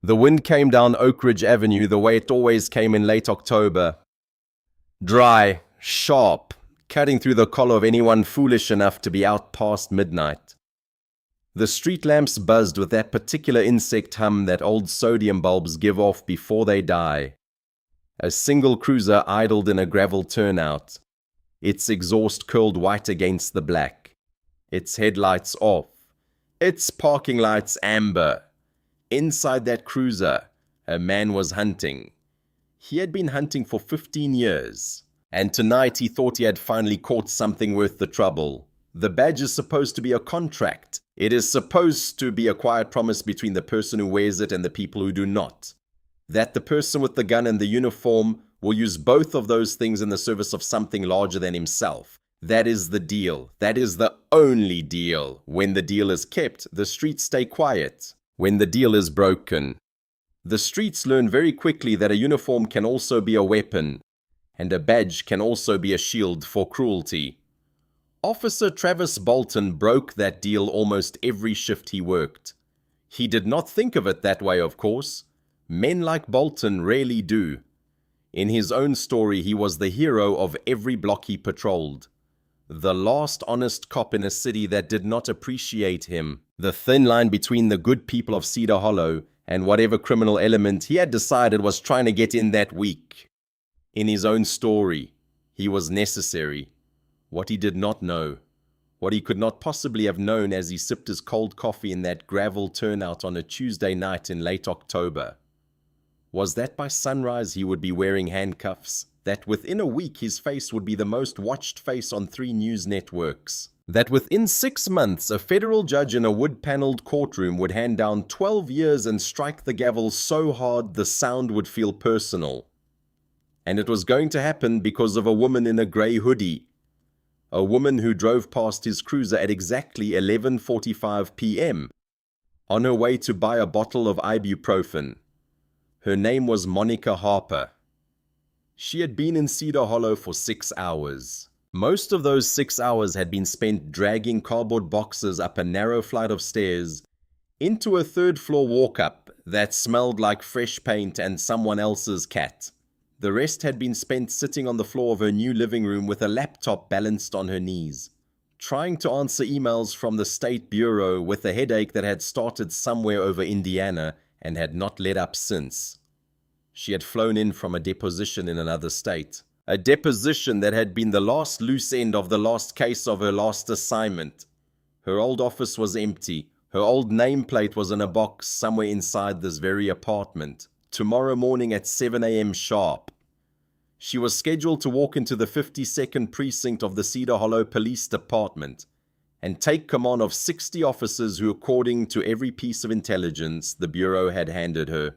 The wind came down Oak Ridge Avenue the way it always came in late October. Dry, sharp, cutting through the collar of anyone foolish enough to be out past midnight. The street lamps buzzed with that particular insect hum that old sodium bulbs give off before they die. A single cruiser idled in a gravel turnout, its exhaust curled white against the black, its headlights off, its parking lights amber. Inside that cruiser, a man was hunting. He had been hunting for 15 years, and tonight he thought he had finally caught something worth the trouble. The badge is supposed to be a contract. It is supposed to be a quiet promise between the person who wears it and the people who do not. That the person with the gun and the uniform will use both of those things in the service of something larger than himself. That is the deal. That is the only deal. When the deal is kept, the streets stay quiet. When the deal is broken, the streets learn very quickly that a uniform can also be a weapon, and a badge can also be a shield for cruelty. Officer Travis Bolton broke that deal almost every shift he worked. He did not think of it that way, of course. Men like Bolton rarely do. In his own story, he was the hero of every block he patrolled. The last honest cop in a city that did not appreciate him. The thin line between the good people of Cedar Hollow and whatever criminal element he had decided was trying to get in that week. In his own story, he was necessary. What he did not know, what he could not possibly have known as he sipped his cold coffee in that gravel turnout on a Tuesday night in late October, was that by sunrise he would be wearing handcuffs, that within a week his face would be the most watched face on 3 news networks, that within 6 months a federal judge in a wood-paneled courtroom would hand down 12 years and strike the gavel so hard the sound would feel personal. And it was going to happen because of a woman in a grey hoodie, a woman who drove past his cruiser at exactly 11:45 p.m. on her way to buy a bottle of ibuprofen. Her name was Monica Harper. She had been in Cedar Hollow for 6 hours. Most of those 6 hours had been spent dragging cardboard boxes up a narrow flight of stairs into a 3rd-floor walk-up that smelled like fresh paint and someone else's cat. The rest had been spent sitting on the floor of her new living room with a laptop balanced on her knees, trying to answer emails from the State Bureau with a headache that had started somewhere over Indiana and had not let up since. She had flown in from a deposition in another state, a deposition that had been the last loose end of the last case of her last assignment. Her old office was empty. Her old nameplate was in a box somewhere inside this very apartment. Tomorrow morning at 7 a.m. sharp. She was scheduled to walk into the 52nd precinct of the Cedar Hollow Police Department and take command of 60 officers who, according to every piece of intelligence the Bureau had handed her,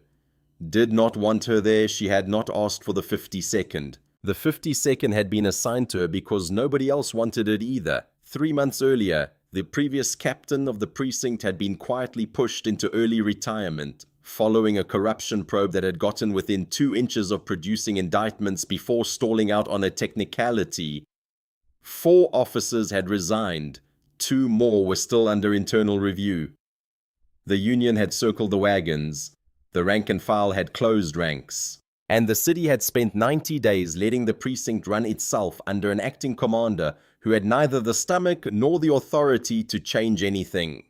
did not want her there. She had not asked for the 52nd. The 52nd had been assigned to her because nobody else wanted it either. 3 months earlier, the previous captain of the precinct had been quietly pushed into early retirement, following a corruption probe that had gotten within 2 inches of producing indictments before stalling out on a technicality. 4 officers had resigned. 2 more were still under internal review. The union had circled the wagons. The rank and file had closed ranks. And the city had spent 90 days letting the precinct run itself under an acting commander who had neither the stomach nor the authority to change anything.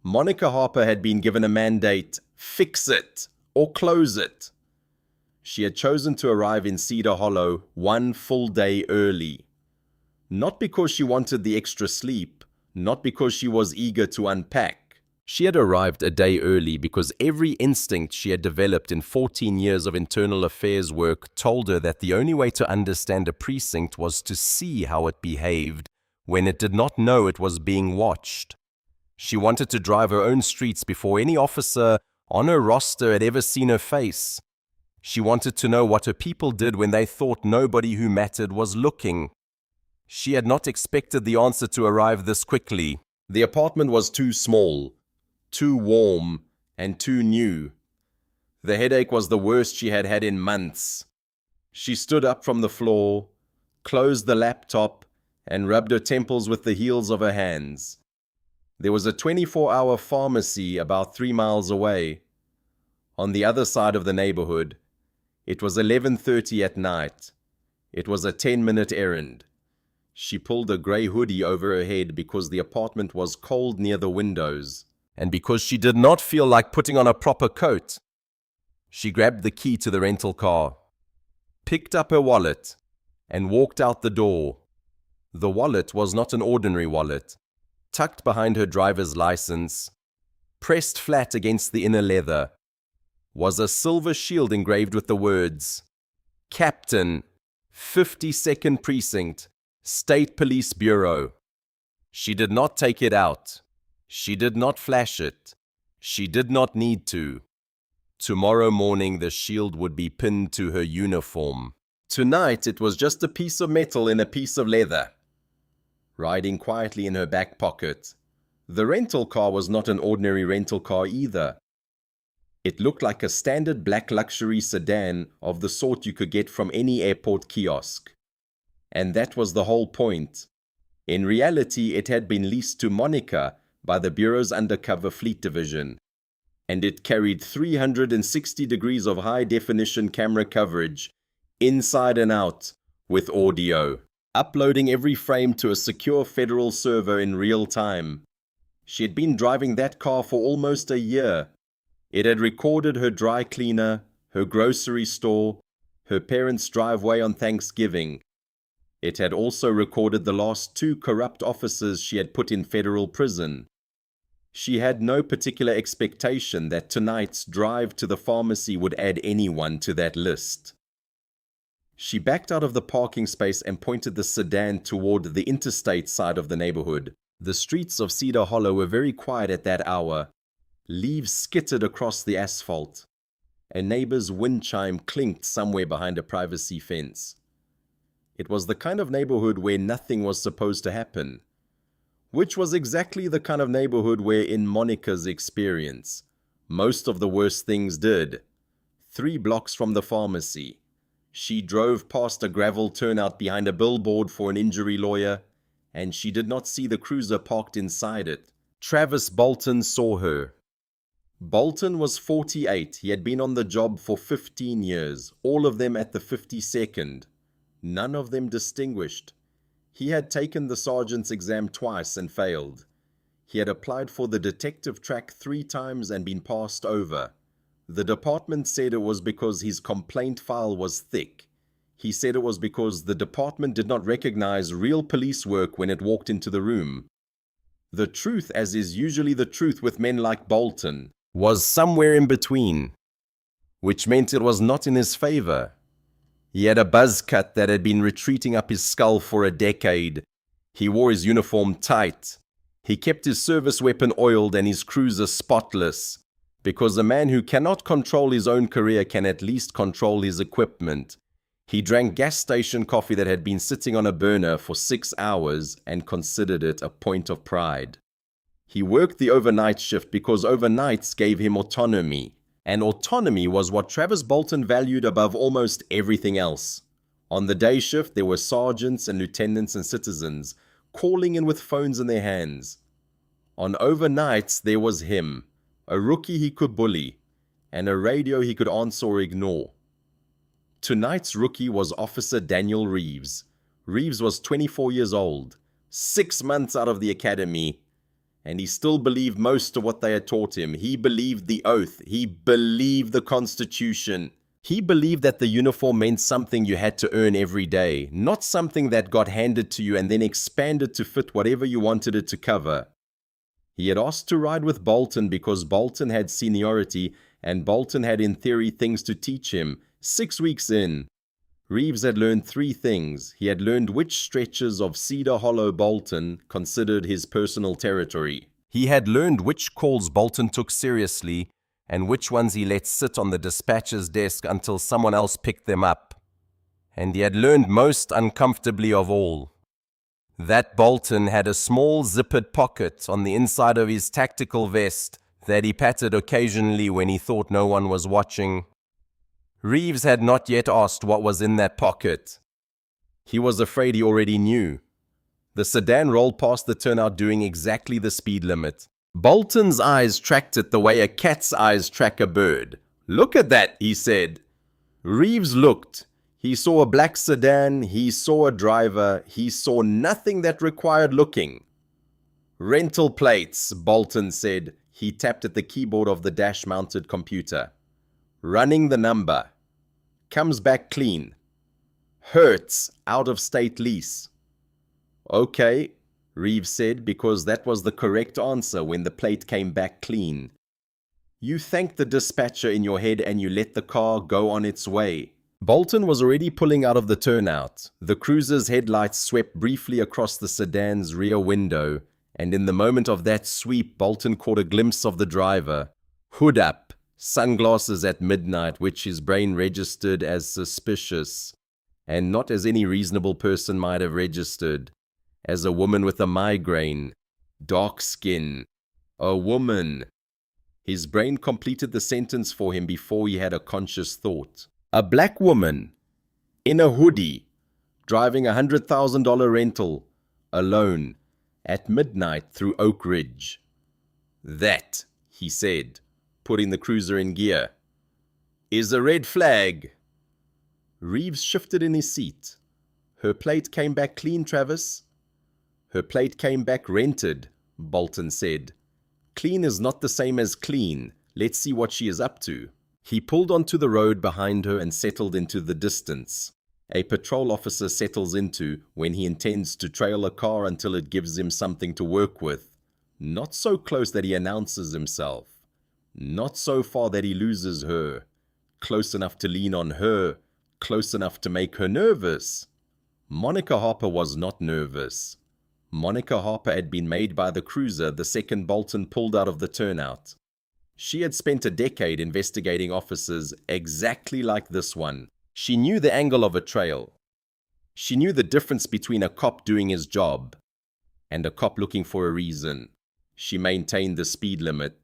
Monica Harper had been given a mandate: fix it or close it. She had chosen to arrive in Cedar Hollow 1 full day early. Not because she wanted the extra sleep, not because she was eager to unpack. She had arrived a day early because every instinct she had developed in 14 years of internal affairs work told her that the only way to understand a precinct was to see how it behaved when it did not know it was being watched. She wanted to drive her own streets before any officer on her roster had ever seen her face. She wanted to know what her people did when they thought nobody who mattered was looking. She had not expected the answer to arrive this quickly. The apartment was too small, too warm, and too new. The headache was the worst she had had in months. She stood up from the floor, closed the laptop, and rubbed her temples with the heels of her hands. There was a 24-hour pharmacy about 3 miles away. On the other side of the neighborhood, it was 11:30 at night. It was a 10-minute errand. She pulled a grey hoodie over her head because the apartment was cold near the windows, and because she did not feel like putting on a proper coat. She grabbed the key to the rental car, picked up her wallet, and walked out the door. The wallet was not an ordinary wallet. Tucked behind her driver's license, pressed flat against the inner leather, was a silver shield engraved with the words, Captain, 52nd Precinct, State Police Bureau. She did not take it out. She did not flash it. She did not need to. Tomorrow morning the shield would be pinned to her uniform. Tonight it was just a piece of metal in a piece of leather, riding quietly in her back pocket. The rental car was not an ordinary rental car either. It looked like a standard black luxury sedan of the sort you could get from any airport kiosk. And that was the whole point. In reality, it had been leased to Monica by the Bureau's undercover fleet division, and it carried 360 degrees of high-definition camera coverage, inside and out, with audio, uploading every frame to a secure federal server in real time. She had been driving that car for almost a year. It had recorded her dry cleaner, her grocery store, her parents' driveway on Thanksgiving. It had also recorded the last 2 corrupt officers she had put in federal prison. She had no particular expectation that tonight's drive to the pharmacy would add anyone to that list. She backed out of the parking space and pointed the sedan toward the interstate side of the neighborhood. The streets of Cedar Hollow were very quiet at that hour. Leaves skittered across the asphalt. A neighbor's wind chime clinked somewhere behind a privacy fence. It was the kind of neighborhood where nothing was supposed to happen, which was exactly the kind of neighborhood where, in Monica's experience, most of the worst things did. 3 blocks from the pharmacy, she drove past a gravel turnout behind a billboard for an injury lawyer, and she did not see the cruiser parked inside it. Travis Bolton saw her. Bolton was 48. He had been on the job for 15 years, all of them at the 52nd. None of them distinguished. He had taken the sergeant's exam twice and failed. He had applied for the detective track 3 times and been passed over. The department said it was because his complaint file was thick. He said it was because the department did not recognize real police work when it walked into the room. The truth, as is usually the truth with men like Bolton, was somewhere in between, which meant it was not in his favor. He had a buzz cut that had been retreating up his skull for a decade. He wore his uniform tight. He kept his service weapon oiled and his cruiser spotless, because a man who cannot control his own career can at least control his equipment. He drank gas station coffee that had been sitting on a burner for 6 hours and considered it a point of pride. He worked the overnight shift because overnights gave him autonomy. And autonomy was what Travis Bolton valued above almost everything else. On the day shift, there were sergeants and lieutenants and citizens calling in with phones in their hands. On overnights, there was him, a rookie he could bully, and a radio he could answer or ignore. Tonight's rookie was Officer Daniel Reeves. Reeves was 24 years old, 6 months out of the academy, and he still believed most of what they had taught him. He believed the oath. He believed the Constitution. He believed that the uniform meant something you had to earn every day, not something that got handed to you and then expanded to fit whatever you wanted it to cover. He had asked to ride with Bolton because Bolton had seniority and Bolton had in theory things to teach him. 6 weeks in, Reeves had learned 3 things. He had learned which stretches of Cedar Hollow Bolton considered his personal territory. He had learned which calls Bolton took seriously and which ones he let sit on the dispatcher's desk until someone else picked them up. And he had learned most uncomfortably of all, that Bolton had a small zippered pocket on the inside of his tactical vest that he patted occasionally when he thought no one was watching. Reeves had not yet asked what was in that pocket. He was afraid he already knew. The sedan rolled past the turnout doing exactly the speed limit. Bolton's eyes tracked it the way a cat's eyes track a bird. "Look at that," he said. Reeves looked. He saw a black sedan, he saw a driver, he saw nothing that required looking. "Rental plates," Bolton said. He tapped at the keyboard of the dash-mounted computer. "Running the number. Comes back clean. Hertz, out-of-state lease." "Okay," Reeves said, because that was the correct answer when the plate came back clean. You thanked the dispatcher in your head and you let the car go on its way. Bolton was already pulling out of the turnout. The cruiser's headlights swept briefly across the sedan's rear window, and in the moment of that sweep, Bolton caught a glimpse of the driver. Hood up, sunglasses at midnight, which his brain registered as suspicious, and not as any reasonable person might have registered, as a woman with a migraine, dark skin, a woman. His brain completed the sentence for him before he had a conscious thought. A black woman, in a hoodie, driving a $100,000 rental, alone, at midnight through Oak Ridge. "That," he said, putting the cruiser in gear, "is a red flag." Reeves shifted in his seat. "Her plate came back clean, Travis." "Her plate came back rented," Bolton said. "Clean is not the same as clean. Let's see what she is up to." He pulled onto the road behind her and settled into the distance. A patrol officer settles into when he intends to trail a car until it gives him something to work with. Not so close that he announces himself. Not so far that he loses her. Close enough to lean on her. Close enough to make her nervous. Monica Harper was not nervous. Monica Harper had been made by the cruiser the second Bolton pulled out of the turnout. She had spent a decade investigating officers exactly like this one. She knew the angle of a trail. She knew the difference between a cop doing his job and a cop looking for a reason. She maintained the speed limit.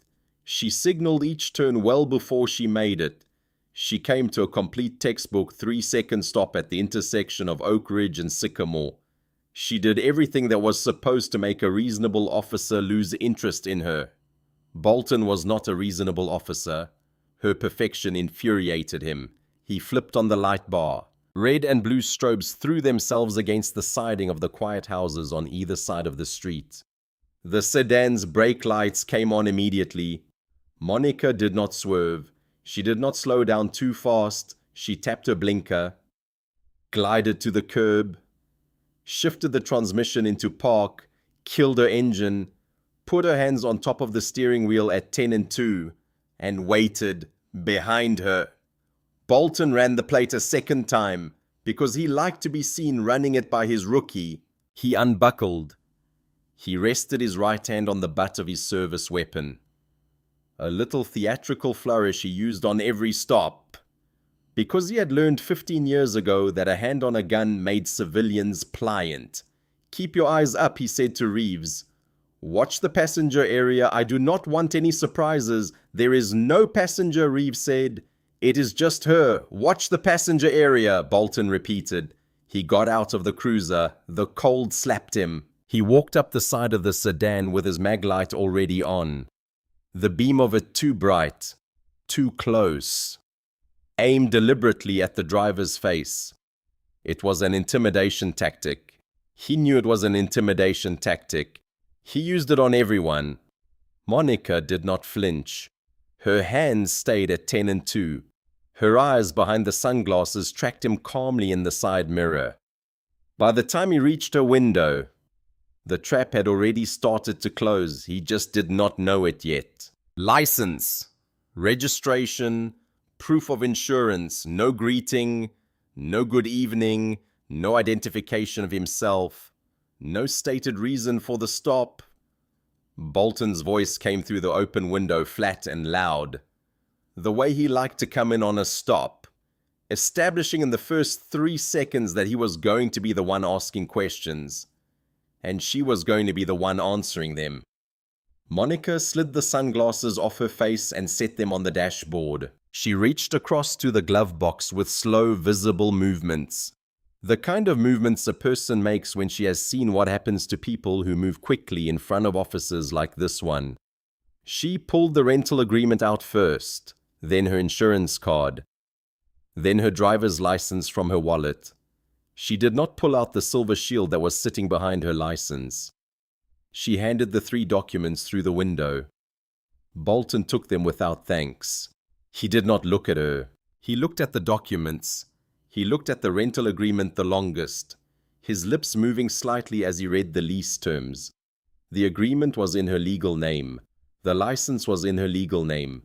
She signaled each turn well before she made it. She came to a complete textbook 3-second stop at the intersection of Oak Ridge and Sycamore. She did everything that was supposed to make a reasonable officer lose interest in her. Bolton was not a reasonable officer. Her perfection infuriated him. He flipped on the light bar. Red and blue strobes threw themselves against the siding of the quiet houses on either side of the street. The sedan's brake lights came on immediately. Monica did not swerve. She did not slow down too fast. She tapped her blinker, glided to the curb, shifted the transmission into park, killed her engine, put her hands on top of the steering wheel at 10 and 2, and waited behind her. Bolton ran the plate a second time because he liked to be seen running it by his rookie. He unbuckled. He rested his right hand on the butt of his service weapon. A little theatrical flourish he used on every stop, because he had learned 15 years ago that a hand on a gun made civilians pliant. "Keep your eyes up," he said to Reeves. "Watch the passenger area. I do not want any surprises." "There is no passenger," Reeves said. "It is just her. Watch the passenger area," Bolton repeated. He got out of the cruiser. The cold slapped him. He walked up the side of the sedan with his mag light already on. The beam of it too bright, too close. Aimed deliberately at the driver's face. It was an intimidation tactic. He knew it was an intimidation tactic. He used it on everyone. Monica did not flinch. Her hands stayed at 10 and 2. Her eyes behind the sunglasses tracked him calmly in the side mirror. By the time he reached her window, the trap had already started to close. He just did not know it yet. License, registration, proof of insurance, no greeting, no good evening, no identification of himself, no stated reason for the stop. Bolton's voice came through the open window, flat and loud. The way he liked to come in on a stop, establishing in the first 3 seconds that he was going to be the one asking questions, and she was going to be the one answering them. Monica slid the sunglasses off her face and set them on the dashboard. She reached across to the glove box with slow, visible movements. The kind of movements a person makes when she has seen what happens to people who move quickly in front of officers like this one. She pulled the rental agreement out first. then her insurance card, then her driver's license from her wallet. She did not pull out the silver shield that was sitting behind her license. She handed the 3 documents through the window. Bolton took them without thanks. He did not look at her. He looked at the documents. He looked at the rental agreement the longest, his lips moving slightly as he read the lease terms. The agreement was in her legal name. The license was in her legal name.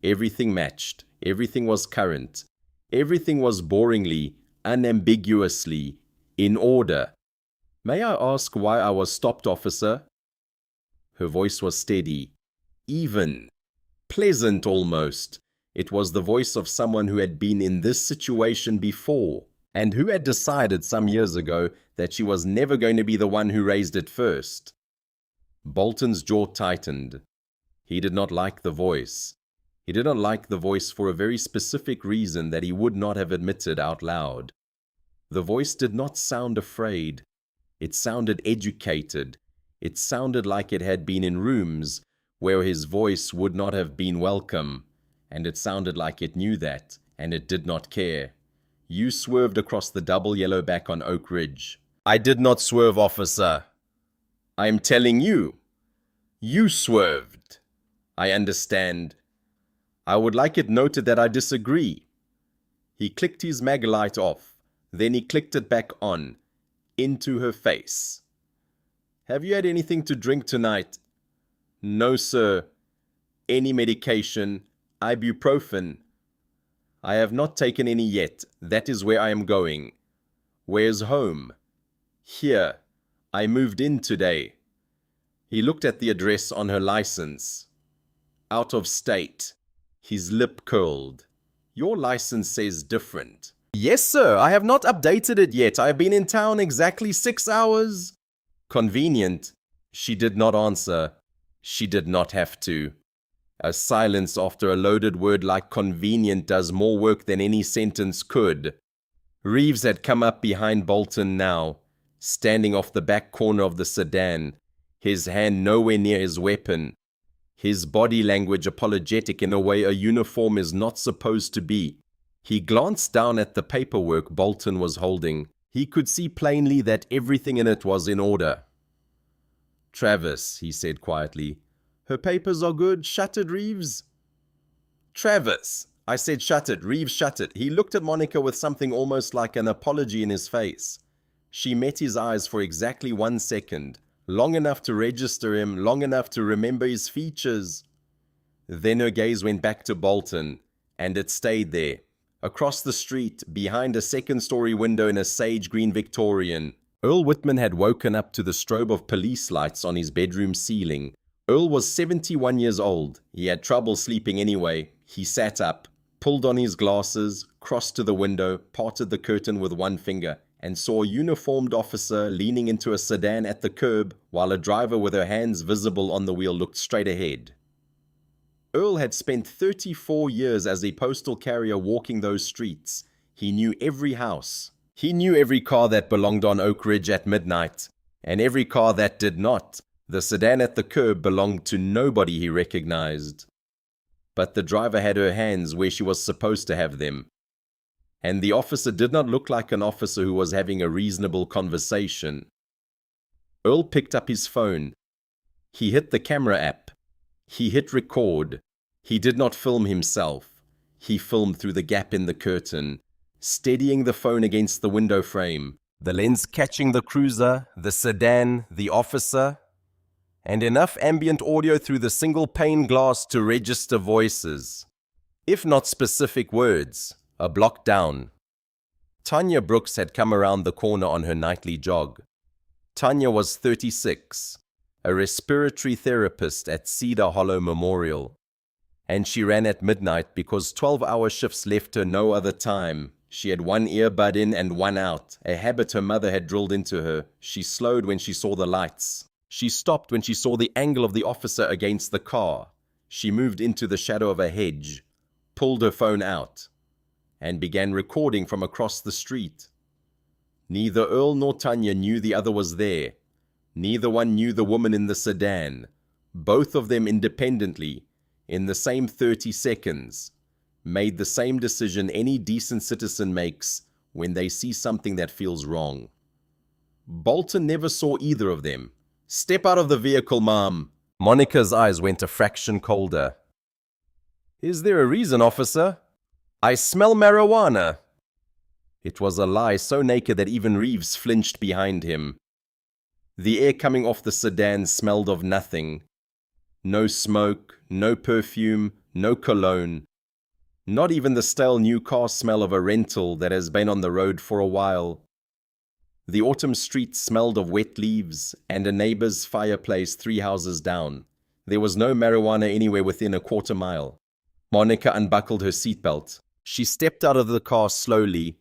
Everything matched. Everything was current. Everything was boringly, unambiguously, in order. "May I ask why I was stopped, officer?" Her voice was steady, even, pleasant almost. It was the voice of someone who had been in this situation before, and who had decided some years ago that she was never going to be the one who raised it first. Bolton's jaw tightened. He did not like the voice. He did not like the voice for a very specific reason that he would not have admitted out loud. The voice did not sound afraid. It sounded educated. It sounded like it had been in rooms where his voice would not have been welcome, and it sounded like it knew that, and it did not care. "You swerved across the double yellow back on Oak Ridge." "I did not swerve, officer. I am telling you. You swerved." "I understand. I would like it noted that I disagree." He clicked his mag light off. Then he clicked it back on, into her face. "Have you had anything to drink tonight?" "No, sir." "Any medication? Ibuprofen?" "I have not taken any yet. That is where I am going." "Where's home?" "Here. I moved in today." He looked at the address on her license. "Out of state." His lip curled. "Your license says different." "Yes, sir. I have not updated it yet. I have been in town exactly 6 hours. "Convenient." She did not answer. She did not have to. A silence after a loaded word like convenient does more work than any sentence could. Reeves had come up behind Bolton now, standing off the back corner of the sedan, his hand nowhere near his weapon, his body language apologetic in a way a uniform is not supposed to be. He glanced down at the paperwork Bolton was holding. He could see plainly that everything in it was in order. "Travis," he said quietly. "Her papers are good. Shut it, Reeves." "Travis." I said shut it. Reeves shut it. He looked at Monica with something almost like an apology in his face. She met his eyes for exactly 1 second, long enough to register him, long enough to remember his features. Then her gaze went back to Bolton, and it stayed there. Across the street, behind a second-story window in a sage green Victorian, Earl Whitman had woken up to the strobe of police lights on his bedroom ceiling. Earl was 71 years old. He had trouble sleeping anyway. He sat up, pulled on his glasses, crossed to the window, parted the curtain with one finger, and saw a uniformed officer leaning into a sedan at the curb, while a driver with her hands visible on the wheel looked straight ahead. Earl had spent 34 years as a postal carrier walking those streets. He knew every house. He knew every car that belonged on Oak Ridge at midnight, and every car that did not. The sedan at the curb belonged to nobody he recognized. But the driver had her hands where she was supposed to have them. And the officer did not look like an officer who was having a reasonable conversation. Earl picked up his phone. He hit the camera app. He hit record. He did not film himself. He filmed through the gap in the curtain, steadying the phone against the window frame, the lens catching the cruiser, the sedan, the officer, and enough ambient audio through the single pane glass to register voices, if not specific words, a block down. Tanya Brooks had come around the corner on her nightly jog. Tanya was 36, a respiratory therapist at Cedar Hollow Memorial, and she ran at midnight because 12-hour shifts left her no other time. She had one earbud in and one out, a habit her mother had drilled into her. She slowed when she saw the lights. She stopped when she saw the angle of the officer against the car. She moved into the shadow of a hedge, pulled her phone out, and began recording from across the street. Neither Earl nor Tanya knew the other was there. Neither one knew the woman in the sedan. Both of them independently, in the same 30 seconds, made the same decision any decent citizen makes when they see something that feels wrong. Bolton never saw either of them. "Step out of the vehicle, Mom." Monica's eyes went a fraction colder. "Is there a reason, officer?" "I smell marijuana." It was a lie so naked that even Reeves flinched behind him. The air coming off the sedan smelled of nothing. No smoke, no perfume, no cologne. Not even the stale new car smell of a rental that has been on the road for a while. The autumn street smelled of wet leaves and a neighbor's fireplace 3 houses down. There was no marijuana anywhere within a quarter mile. Monica unbuckled her seatbelt. She stepped out of the car slowly,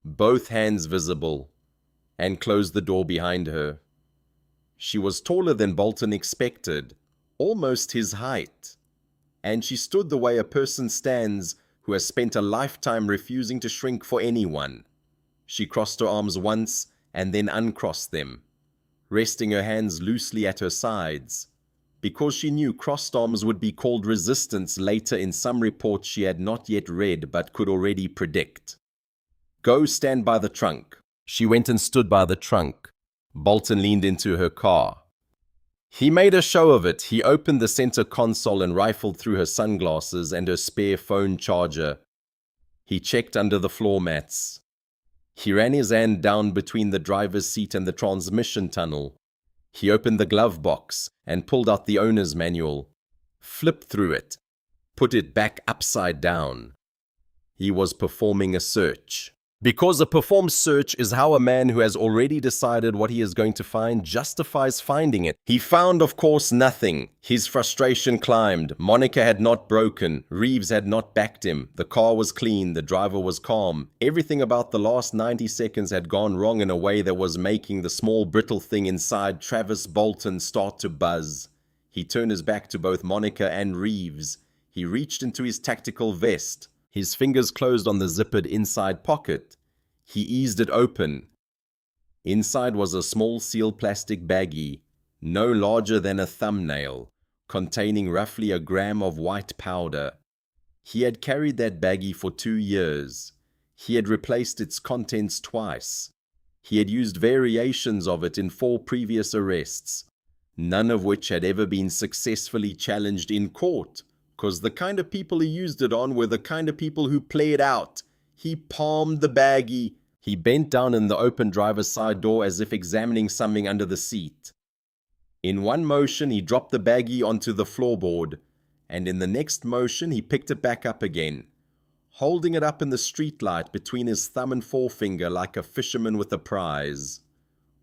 both hands visible, and closed the door behind her. She was taller than Bolton expected, almost his height, and she stood the way a person stands who has spent a lifetime refusing to shrink for anyone. She crossed her arms once and then uncrossed them, resting her hands loosely at her sides, because she knew crossed arms would be called resistance later in some report she had not yet read but could already predict. "Go stand by the trunk." She went and stood by the trunk. Bolton leaned into her car. He made a show of it. He opened the center console and rifled through her sunglasses and her spare phone charger. He checked under the floor mats. He ran his hand down between the driver's seat and the transmission tunnel. He opened the glove box and pulled out the owner's manual, flipped through it, put it back upside down. He was performing a search. Because a performed search is how a man who has already decided what he is going to find justifies finding it. He found, of course, nothing. His frustration climbed. Monica had not broken. Reeves had not backed him. The car was clean. The driver was calm. Everything about the last 90 seconds had gone wrong in a way that was making the small brittle thing inside Travis Bolton start to buzz. He turned his back to both Monica and Reeves. He reached into his tactical vest. His fingers closed on the zippered inside pocket. He eased it open. Inside was a small sealed plastic baggie, no larger than a thumbnail, containing roughly a gram of white powder. He had carried that baggie for 2 years. He had replaced its contents twice. He had used variations of it in 4 previous arrests, none of which had ever been successfully challenged in court, because the kind of people he used it on were the kind of people who played out. He palmed the baggie. He bent down in the open driver's side door as if examining something under the seat. In one motion, he dropped the baggie onto the floorboard, and in the next motion, he picked it back up again, holding it up in the streetlight between his thumb and forefinger like a fisherman with a prize.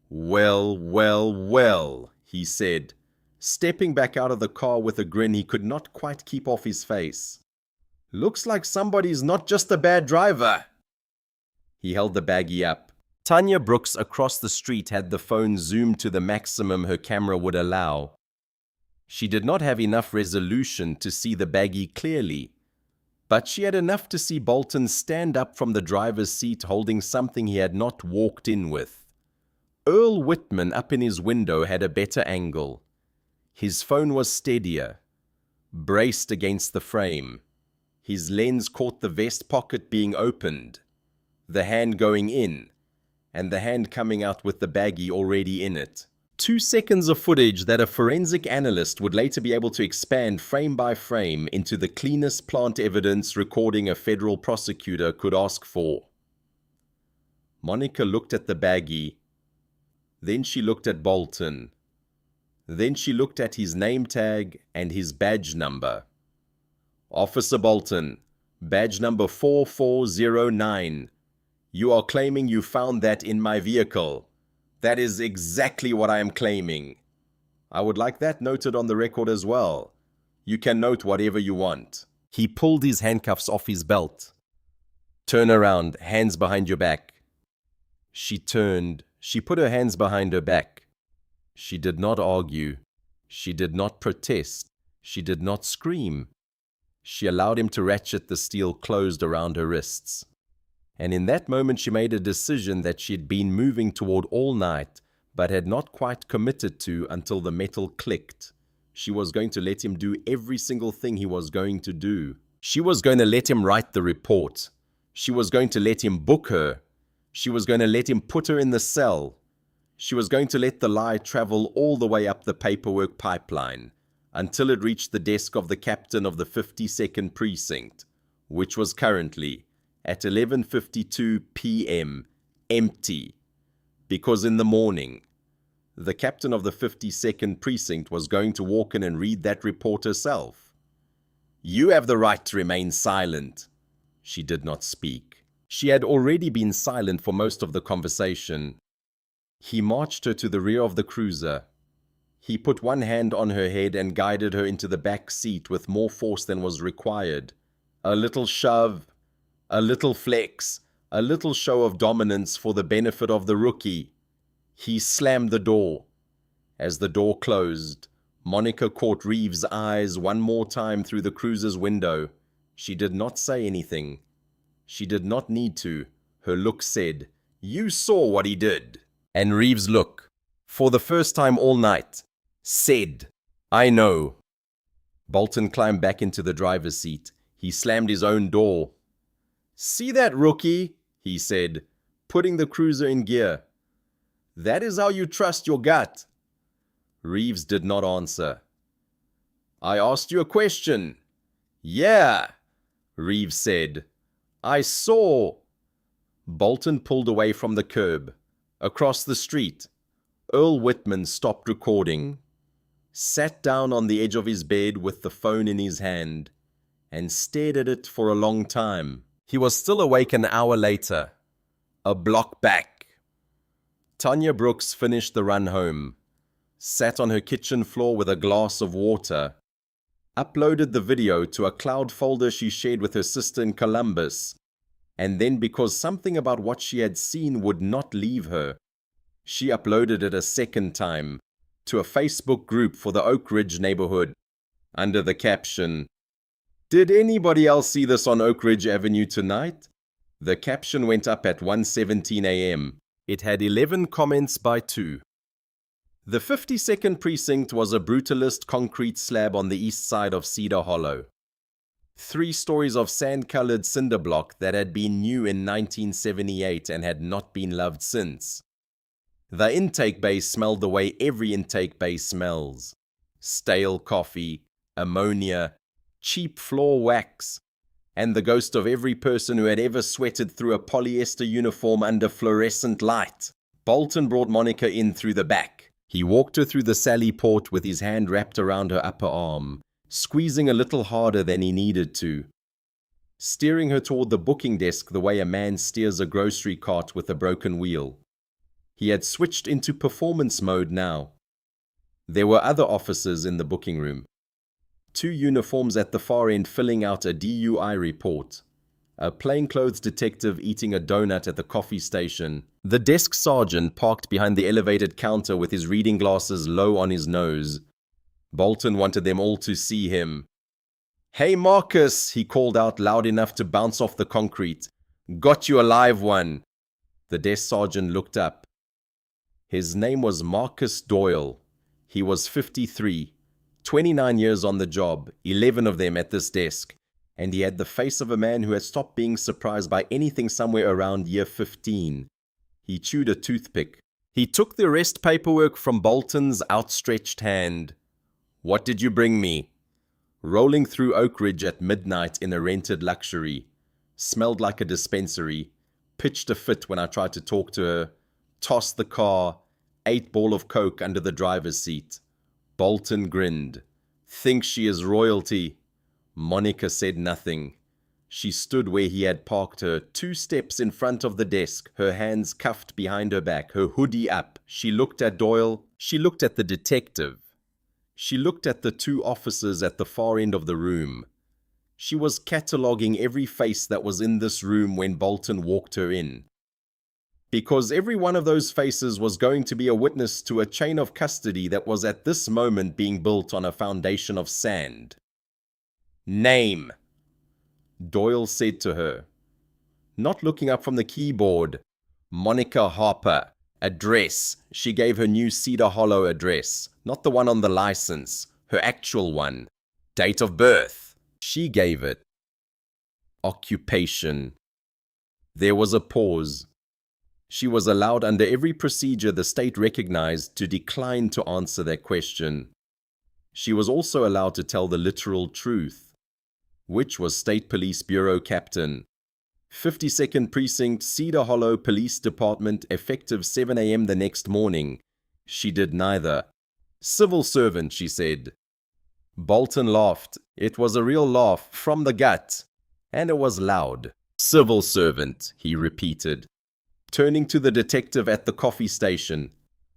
"Well, well, well," he said, stepping back out of the car with a grin he could not quite keep off his face. "Looks like somebody's not just a bad driver." He held the baggie up. Tanya Brooks across the street had the phone zoomed to the maximum her camera would allow. She did not have enough resolution to see the baggie clearly, but she had enough to see Bolton stand up from the driver's seat holding something he had not walked in with. Earl Whitman up in his window had a better angle. His phone was steadier, braced against the frame. His lens caught the vest pocket being opened, the hand going in, and the hand coming out with the baggie already in it. 2 seconds of footage that a forensic analyst would later be able to expand frame by frame into the cleanest plant evidence recording a federal prosecutor could ask for. Monica looked at the baggie. Then she looked at Bolton. Then she looked at his name tag and his badge number. "Officer Bolton, badge number 4409. You are claiming you found that in my vehicle. That is exactly what I am claiming. I would like that noted on the record as well. You can note whatever you want." He pulled his handcuffs off his belt. "Turn around, hands behind your back." She turned. She put her hands behind her back. She did not argue. She did not protest. She did not scream. She allowed him to ratchet the steel closed around her wrists. And in that moment she made a decision that she had been moving toward all night, but had not quite committed to until the metal clicked. She was going to let him do every single thing he was going to do. She was going to let him write the report. She was going to let him book her. She was going to let him put her in the cell. She was going to let the lie travel all the way up the paperwork pipeline until it reached the desk of the captain of the 52nd precinct, which was currently at 11:52 p.m. empty, because in the morning, the captain of the 52nd precinct was going to walk in and read that report herself. "You have the right to remain silent." She did not speak. She had already been silent for most of the conversation. He marched her to the rear of the cruiser. He put one hand on her head and guided her into the back seat with more force than was required. A little shove, a little flex, a little show of dominance for the benefit of the rookie. He slammed the door. As the door closed, Monica caught Reeves' eyes one more time through the cruiser's window. She did not say anything. She did not need to. Her look said, "You saw what he did." And Reeves' look, for the first time all night, said, "I know." Bolton climbed back into the driver's seat. He slammed his own door. "See that, rookie?" he said, putting the cruiser in gear. "That is how you trust your gut." Reeves did not answer. "I asked you a question." "Yeah," Reeves said. "I saw." Bolton pulled away from the curb. Across the street, Earl Whitman stopped recording, sat down on the edge of his bed with the phone in his hand, and stared at it for a long time. He was still awake an hour later, a block back. Tanya Brooks finished the run home, sat on her kitchen floor with a glass of water, uploaded the video to a cloud folder she shared with her sister in Columbus, and then, because something about what she had seen would not leave her, she uploaded it a second time to a Facebook group for the Oak Ridge neighborhood, under the caption, "Did anybody else see this on Oak Ridge Avenue tonight?" The caption went up at 1:17 a.m. It had 11 comments by 2. The 52nd precinct was a brutalist concrete slab on the east side of Cedar Hollow. 3 stories of sand-colored cinder block that had been new in 1978 and had not been loved since. The intake bay smelled the way every intake bay smells. Stale coffee, ammonia, cheap floor wax, and the ghost of every person who had ever sweated through a polyester uniform under fluorescent light. Bolton brought Monica in through the back. He walked her through the sally port with his hand wrapped around her upper arm, squeezing a little harder than he needed to, steering her toward the booking desk the way a man steers a grocery cart with a broken wheel. He had switched into performance mode now. There were other officers in the booking room. 2 uniforms at the far end filling out a DUI report. A plainclothes detective eating a donut at the coffee station. The desk sergeant parked behind the elevated counter with his reading glasses low on his nose. Bolton wanted them all to see him. "Hey Marcus," he called out loud enough to bounce off the concrete. "Got you a live one." The desk sergeant looked up. His name was Marcus Doyle. He was 53, 29 years on the job, 11 of them at this desk, and he had the face of a man who had stopped being surprised by anything somewhere around year 15. He chewed a toothpick. He took the arrest paperwork from Bolton's outstretched hand. "What did you bring me?" Rolling through Oak Ridge at midnight in a rented luxury. Smelled like a dispensary. Pitched a fit when I tried to talk to her. Tossed the car. 8-ball of coke under the driver's seat. Bolton grinned. "Thinks she is royalty." Monica said nothing. She stood where he had parked her, 2 steps in front of the desk, her hands cuffed behind her back, her hoodie up. She looked at Doyle. She looked at the detective. She looked at the 2 officers at the far end of the room. She was cataloguing every face that was in this room when Bolton walked her in. Because every one of those faces was going to be a witness to a chain of custody that was at this moment being built on a foundation of sand. "Name," Doyle said to her, not looking up from the keyboard. "Monica Harper." Address. She gave her new Cedar Hollow address, not the one on the license, her actual one. Date of birth. She gave it. Occupation. There was a pause. She was allowed under every procedure the state recognized to decline to answer that question. She was also allowed to tell the literal truth, which was State Police Bureau Captain, 52nd Precinct, Cedar Hollow Police Department, effective 7 a.m. the next morning. She did neither. Civil servant, she said. Bolton laughed. It was a real laugh, from the gut, and it was loud. Civil servant, he repeated, turning to the detective at the coffee station.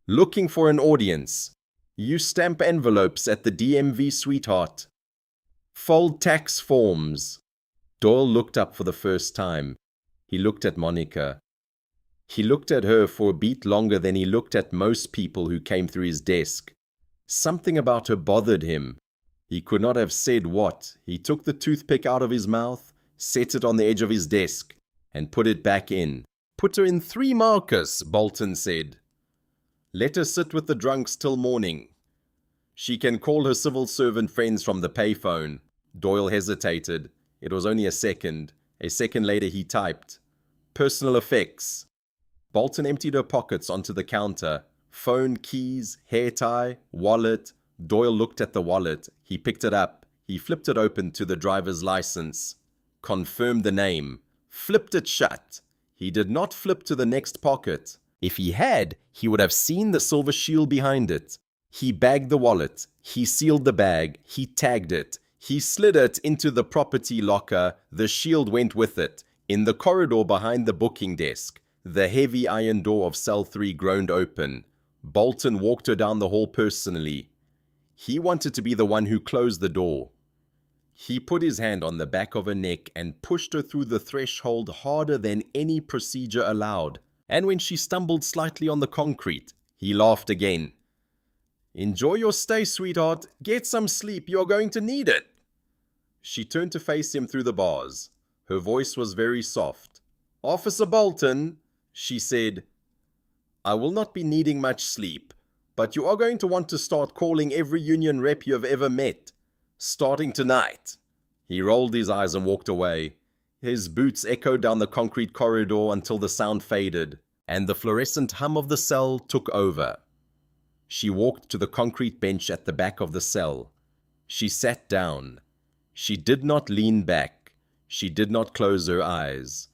Looking for an audience. You stamp envelopes at the DMV, sweetheart. Fold tax forms. Doyle looked up for the first time. He looked at Monica. He looked at her for a beat longer than he looked at most people who came through his desk. Something about her bothered him. He could not have said what. He took the toothpick out of his mouth, set it on the edge of his desk, and put it back in. Put her in 3 marcus, Bolton said. Let her sit with the drunks till morning. She can call her civil servant friends from the payphone. Doyle hesitated. It was only a second. A second later he typed, personal effects. Bolton emptied her pockets onto the counter. Phone, keys, hair tie, wallet. Doyle looked at the wallet. He picked it up. He flipped it open to the driver's license. Confirmed the name. Flipped it shut. He did not flip to the next pocket. If he had, he would have seen the silver shield behind it. He bagged the wallet. He sealed the bag. He tagged it. He slid it into the property locker. The shield went with it. In the corridor behind the booking desk, the heavy iron door of cell 3 groaned open. Bolton walked her down the hall personally. He wanted to be the one who closed the door. He put his hand on the back of her neck and pushed her through the threshold harder than any procedure allowed. And when she stumbled slightly on the concrete, he laughed again. Enjoy your stay, sweetheart. Get some sleep. You're going to need it. She turned to face him through the bars. Her voice was very soft. Officer Bolton, she said, I will not be needing much sleep, but you are going to want to start calling every union rep you have ever met. Starting tonight. He rolled his eyes and walked away. His boots echoed down the concrete corridor until the sound faded, and the fluorescent hum of the cell took over. She walked to the concrete bench at the back of the cell. She sat down. She did not lean back. She did not close her eyes.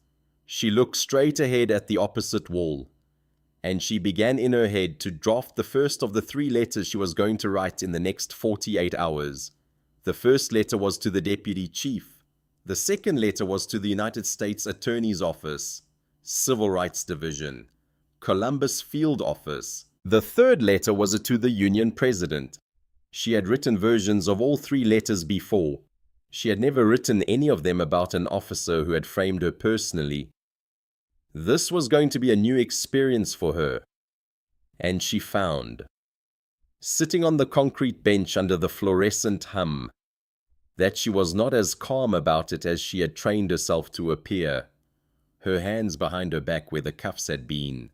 She looked straight ahead at the opposite wall, and she began in her head to draft the first of the 3 letters she was going to write in the next 48 hours. The first letter was to the Deputy Chief. The second letter was to the United States Attorney's Office, Civil Rights Division, Columbus Field Office. The third letter was to the Union President. She had written versions of all 3 letters before. She had never written any of them about an officer who had framed her personally. This was going to be a new experience for her. And she found, sitting on the concrete bench under the fluorescent hum, that she was not as calm about it as she had trained herself to appear. Her hands behind her back where the cuffs had been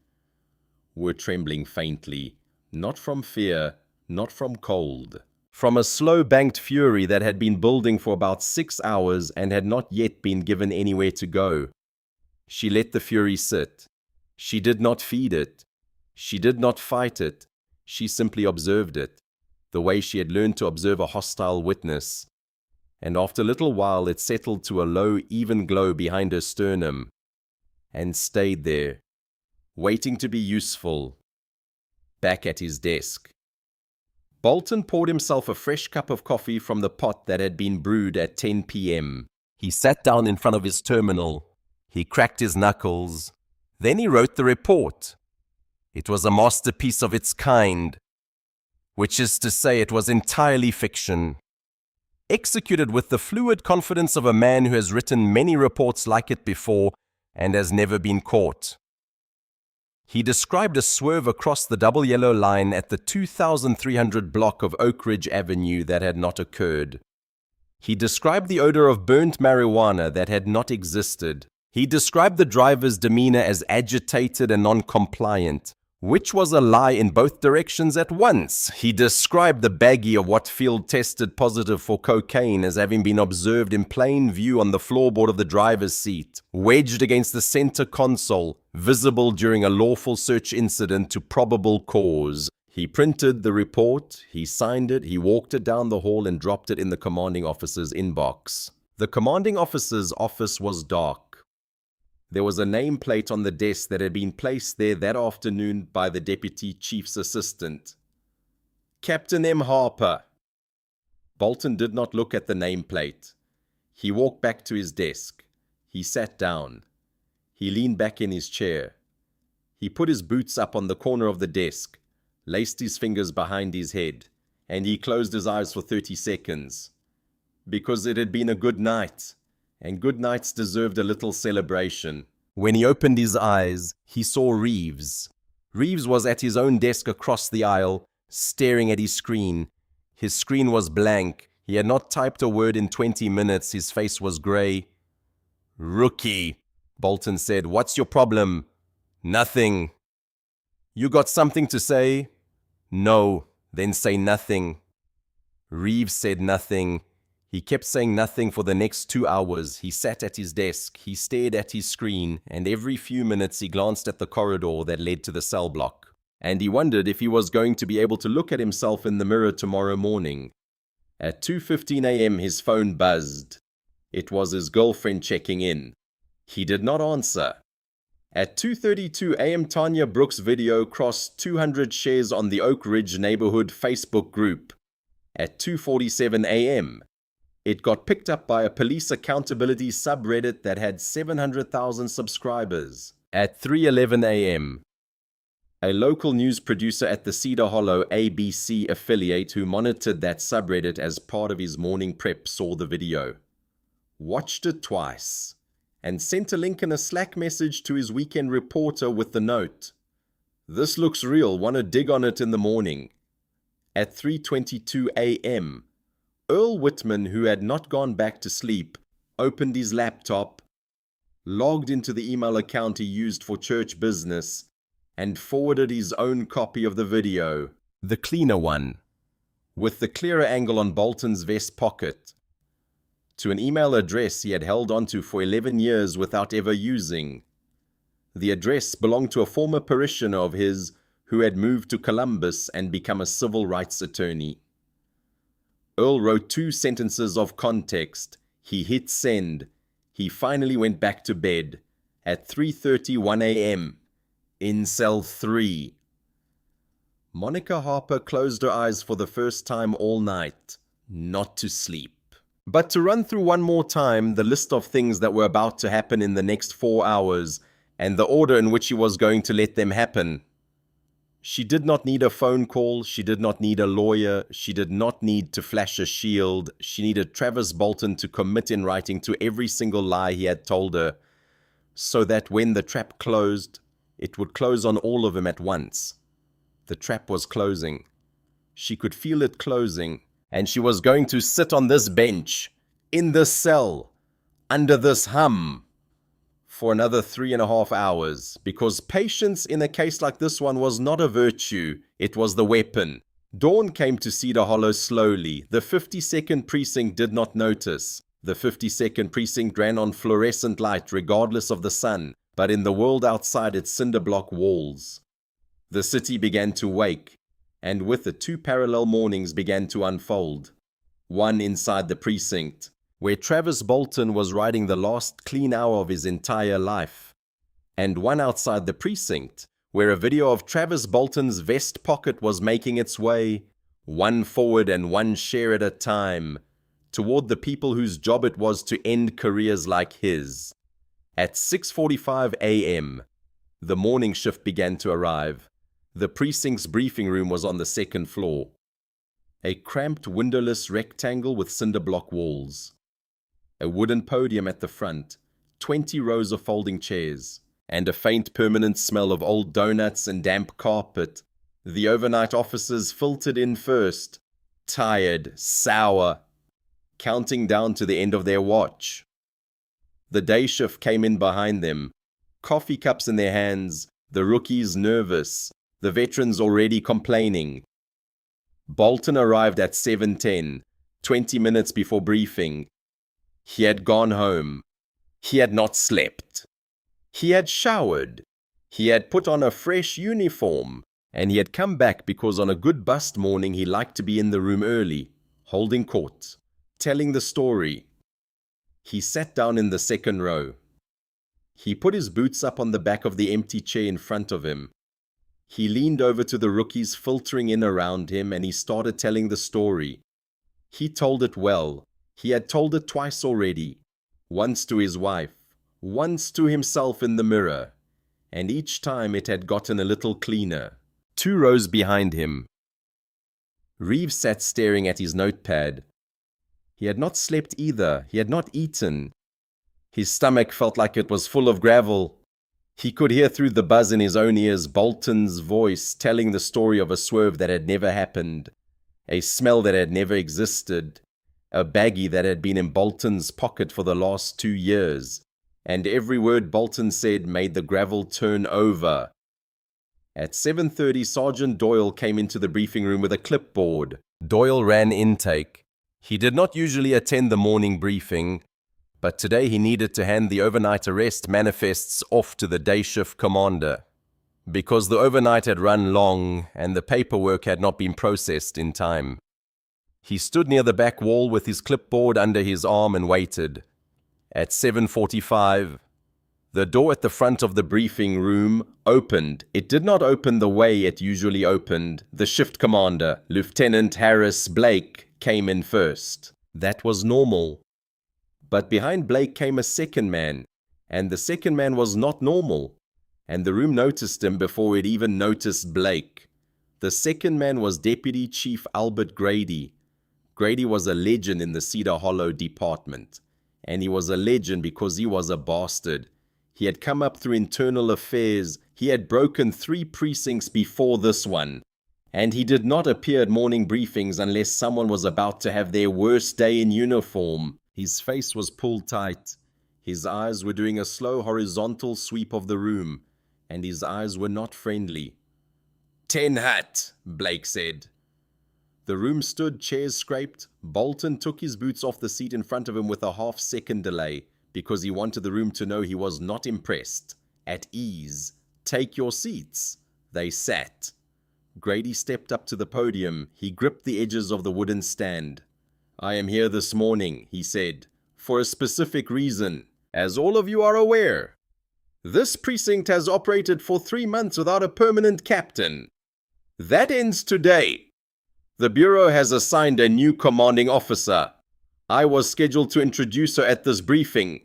were trembling faintly, not from fear, not from cold, from a slow banked fury that had been building for about 6 hours and had not yet been given anywhere to go. She let the fury sit. She did not feed it. She did not fight it. She simply observed it, the way she had learned to observe a hostile witness. And after a little while it settled to a low, even glow behind her sternum, and stayed there, waiting to be useful, back at his desk. Bolton poured himself a fresh cup of coffee from the pot that had been brewed at 10 p.m. He sat down in front of his terminal. He cracked his knuckles. Then he wrote the report. It was a masterpiece of its kind, which is to say it was entirely fiction. Executed with the fluid confidence of a man who has written many reports like it before and has never been caught. He described a swerve across the double yellow line at the 2300 block of Oak Ridge Avenue that had not occurred. He described the odor of burnt marijuana that had not existed. He described the driver's demeanor as agitated and non-compliant, which was a lie in both directions at once. He described the baggie of what field tested positive for cocaine as having been observed in plain view on the floorboard of the driver's seat, wedged against the center console, visible during a lawful search incident to probable cause. He printed the report, he signed it, he walked it down the hall and dropped it in the commanding officer's inbox. The commanding officer's office was dark. There was a nameplate on the desk that had been placed there that afternoon by the deputy chief's assistant. Captain M. Harper. Bolton did not look at the nameplate. He walked back to his desk. He sat down. He leaned back in his chair. He put his boots up on the corner of the desk, laced his fingers behind his head, and he closed his eyes for 30 seconds. Because it had been a good night, and good nights deserved a little celebration. When he opened his eyes, he saw Reeves. Reeves was at his own desk across the aisle, staring at his screen. His screen was blank. He had not typed a word in 20 minutes. His face was grey. "Rookie," Bolton said. "What's your problem?" "Nothing." "You got something to say?" "No." "Then say nothing." Reeves said nothing. He kept saying nothing for the next 2 hours. He sat at his desk, he stared at his screen, and every few minutes he glanced at the corridor that led to the cell block. And he wondered if he was going to be able to look at himself in the mirror tomorrow morning. At 2:15 a.m. his phone buzzed. It was his girlfriend checking in. He did not answer. At 2:32 a.m. Tanya Brooks' video crossed 200 shares on the Oak Ridge neighborhood Facebook group. At 2:47 a.m., it got picked up by a police accountability subreddit that had 700,000 subscribers. At 3:11 a.m., a local news producer at the Cedar Hollow ABC affiliate who monitored that subreddit as part of his morning prep saw the video, watched it twice, and sent a link in a Slack message to his weekend reporter with the note, "This looks real, want to dig on it in the morning." At 3:22 a.m., Earl Whitman, who had not gone back to sleep, opened his laptop, logged into the email account he used for church business, and forwarded his own copy of the video, the cleaner one, with the clearer angle on Bolton's vest pocket, to an email address he had held onto for 11 years without ever using. The address belonged to a former parishioner of his who had moved to Columbus and become a civil rights attorney. Earl wrote 2 sentences of context. He hit send. He finally went back to bed at 3:31 a.m. in cell 3. Monica Harper closed her eyes for the first time all night, not to sleep, but to run through one more time the list of things that were about to happen in the next 4 hours and the order in which she was going to let them happen. She did not need a phone call, she did not need a lawyer, she did not need to flash a shield. She needed Travis Bolton to commit in writing to every single lie he had told her, so that when the trap closed, it would close on all of them at once. The trap was closing. She could feel it closing, and she was going to sit on this bench, in this cell, under this hum, for another 3.5 hours, because patience in a case like this one was not a virtue, it was the weapon. Dawn came to Cedar Hollow slowly. The 52nd precinct did not notice. The 52nd precinct ran on fluorescent light regardless of the sun, but in the world outside its cinder block walls. The city began to wake, and with it 2 parallel mornings began to unfold. One inside the precinct, where Travis Bolton was riding the last clean hour of his entire life, and one outside the precinct, where a video of Travis Bolton's vest pocket was making its way, one forward and one share at a time, toward the people whose job it was to end careers like his. At 6:45 a.m., the morning shift began to arrive. The precinct's briefing room was on the 2nd floor, a cramped windowless rectangle with cinder block walls. A wooden podium at the front, 20 rows of folding chairs, and a faint permanent smell of old donuts and damp carpet. The overnight officers filtered in first, tired, sour, counting down to the end of their watch. The day shift came in behind them, coffee cups in their hands, the rookies nervous, The veteran's already complaining. Bolton arrived at 7:10, 20 minutes before briefing. He had gone home. He had not slept. He had showered. He had put on a fresh uniform. And he had come back because on a good bust morning he liked to be in the room early, holding court, telling the story. He sat down in the second row. He put his boots up on the back of the empty chair in front of him. He leaned over to the rookies filtering in around him and he started telling the story. He told it well. He had told it twice already. Once to his wife, once to himself in the mirror. And each time it had gotten a little cleaner. 2 rows behind him. Reeves sat staring at his notepad. He had not slept either. He had not eaten. His stomach felt like it was full of gravel. He could hear through the buzz in his own ears Bolton's voice telling the story of a swerve that had never happened, a smell that had never existed, a baggie that had been in Bolton's pocket for the last 2 years, and every word Bolton said made the gravel turn over. At 7:30, Sergeant Doyle came into the briefing room with a clipboard. Doyle ran intake. He did not usually attend the morning briefing, but today he needed to hand the overnight arrest manifests off to the day shift commander, because the overnight had run long and the paperwork had not been processed in time. He stood near the back wall with his clipboard under his arm and waited. At 7:45, the door at the front of the briefing room opened. It did not open the way it usually opened. The shift commander, Lieutenant Harris Blake, came in first. That was normal. But behind Blake came a second man, and the second man was not normal, and the room noticed him before it even noticed Blake. The second man was Deputy Chief Albert Grady. Grady was a legend in the Cedar Hollow department, and he was a legend because he was a bastard. He had come up through internal affairs. He had broken 3 precincts before this one. And he did not appear at morning briefings unless someone was about to have their worst day in uniform. His face was pulled tight. His eyes were doing a slow horizontal sweep of the room. And his eyes were not friendly. 10 hat, Blake said. The room stood, chairs scraped. Bolton took his boots off the seat in front of him with a half-second delay, because he wanted the room to know he was not impressed. At ease. Take your seats. They sat. Grady stepped up to the podium. He gripped the edges of the wooden stand. I am here this morning, he said, for a specific reason. As all of you are aware, this precinct has operated for 3 months without a permanent captain. That ends today. The Bureau has assigned a new commanding officer. I was scheduled to introduce her at this briefing.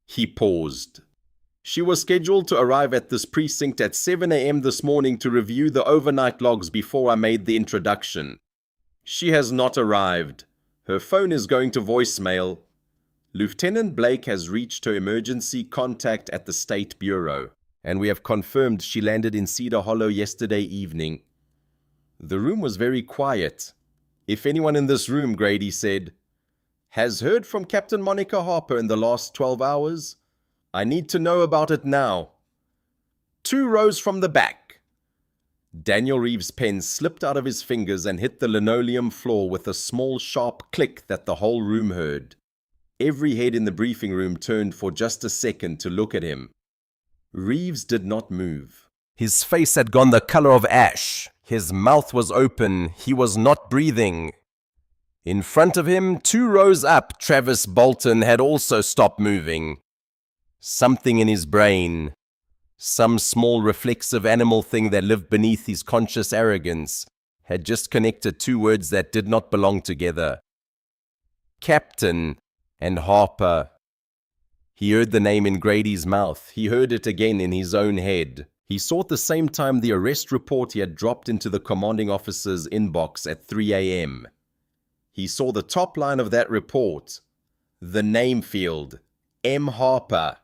He paused. She was scheduled to arrive at this precinct at 7 a.m. this morning to review the overnight logs before I made the introduction. She has not arrived. Her phone is going to voicemail. Lieutenant Blake has reached her emergency contact at the State Bureau, and we have confirmed she landed in Cedar Hollow yesterday evening. The room was very quiet. If anyone in this room, Grady said, has heard from Captain Monica Harper in the last 12 hours, I need to know about it now. 2 rows from the back. Daniel Reeves' pen slipped out of his fingers and hit the linoleum floor with a small sharp click that the whole room heard. Every head in the briefing room turned for just a second to look at him. Reeves did not move. His face had gone the color of ash. His mouth was open. He was not breathing. In front of him, 2 rows up, Travis Bolton had also stopped moving. Something in his brain, some small reflexive animal thing that lived beneath his conscious arrogance, had just connected 2 words that did not belong together. Captain and Harper. He heard the name in Grady's mouth. He heard it again in his own head. He saw at the same time the arrest report he had dropped into the commanding officer's inbox at 3 a.m. He saw the top line of that report, the name field, M. Harper.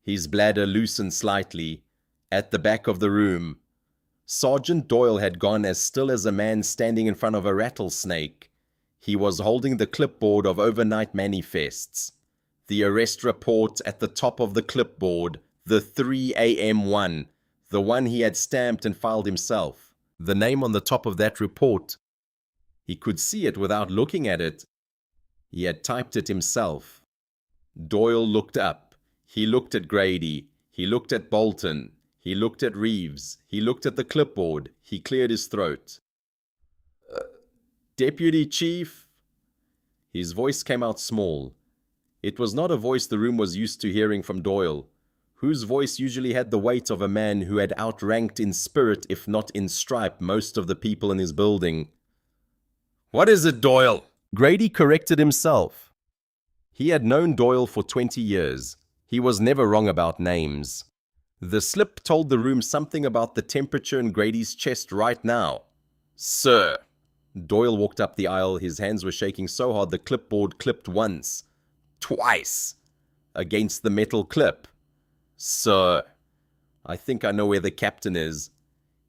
His bladder loosened slightly. At the back of the room, Sergeant Doyle had gone as still as a man standing in front of a rattlesnake. He was holding the clipboard of overnight manifests. The arrest report at the top of the clipboard, the 3 a.m. one, the one he had stamped and filed himself. The name on the top of that report. He could see it without looking at it. He had typed it himself. Doyle looked up. He looked at Grady. He looked at Bolton. He looked at Reeves. He looked at the clipboard. He cleared his throat. Deputy Chief? His voice came out small. It was not a voice the room was used to hearing from Doyle, whose voice usually had the weight of a man who had outranked in spirit, if not in stripe, most of the people in his building. What is it, Doyle? Grady corrected himself. He had known Doyle for 20 years. He was never wrong about names. The slip told the room something about the temperature in Grady's chest right now. Sir. Doyle walked up the aisle. His hands were shaking so hard the clipboard clipped once, twice, against the metal clip. Sir. I think I know where the captain is.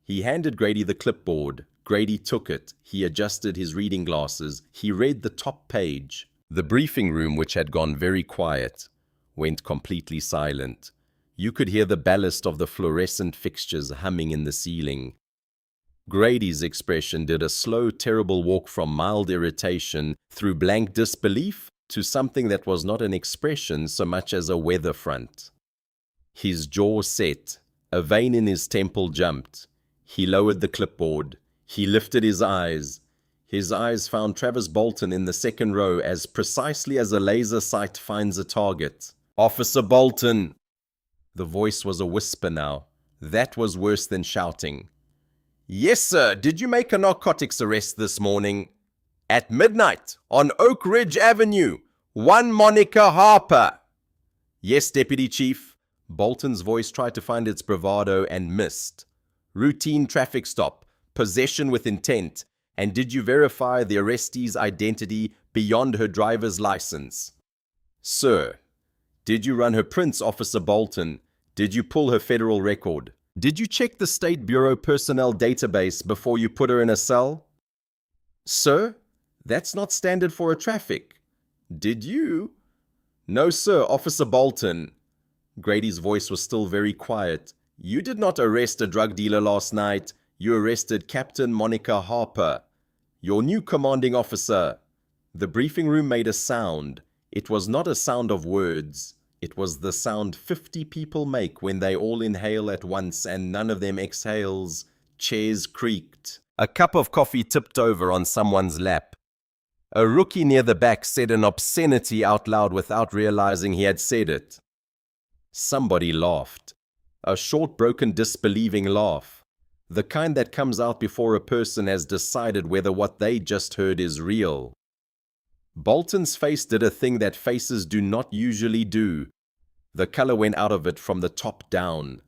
He handed Grady the clipboard. Grady took it. He adjusted his reading glasses. He read the top page. The briefing room, which had gone very quiet, went completely silent. You could hear the ballast of the fluorescent fixtures humming in the ceiling. Grady's expression did a slow, terrible walk from mild irritation through blank disbelief to something that was not an expression so much as a weather front. His jaw set. A vein in his temple jumped. He lowered the clipboard. He lifted his eyes. His eyes found Travis Bolton in the second row as precisely as a laser sight finds a target. Officer Bolton! The voice was a whisper now. That was worse than shouting. Yes, sir. Did you make a narcotics arrest this morning? At midnight, on Oak Ridge Avenue. One Monica Harper. Yes, Deputy Chief. Bolton's voice tried to find its bravado and missed. Routine traffic stop. Possession with intent. And did you verify the arrestee's identity beyond her driver's license? Sir. Did you run her prints, Officer Bolton? Did you pull her federal record? Did you check the State Bureau personnel database before you put her in a cell? Sir, that's not standard for a traffic. Did you? No, sir, Officer Bolton. Grady's voice was still very quiet. You did not arrest a drug dealer last night. You arrested Captain Monica Harper, your new commanding officer. The briefing room made a sound. It was not a sound of words. It was the sound 50 people make when they all inhale at once and none of them exhales. Chairs creaked. A cup of coffee tipped over on someone's lap. A rookie near the back said an obscenity out loud without realizing he had said it. Somebody laughed. A short, broken, disbelieving laugh. The kind that comes out before a person has decided whether what they just heard is real. Bolton's face did a thing that faces do not usually do. The color went out of it from the top down,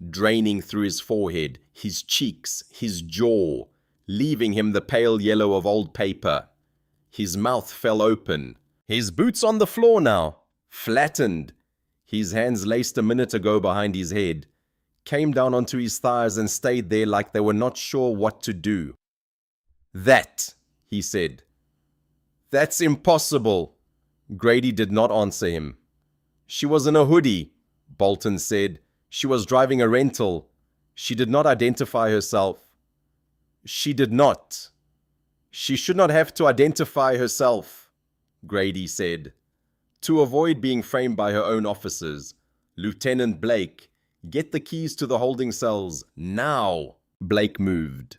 draining through his forehead, his cheeks, his jaw, leaving him the pale yellow of old paper. His mouth fell open. His boots on the floor now, flattened. His hands laced a minute ago behind his head, came down onto his thighs and stayed there like they were not sure what to do. That, he said. That's impossible. Grady did not answer him. She was in a hoodie, Bolton said. She was driving a rental. She did not identify herself. She did not. She should not have to identify herself, Grady said. To avoid being framed by her own officers. Lieutenant Blake, get the keys to the holding cells, now. Blake moved.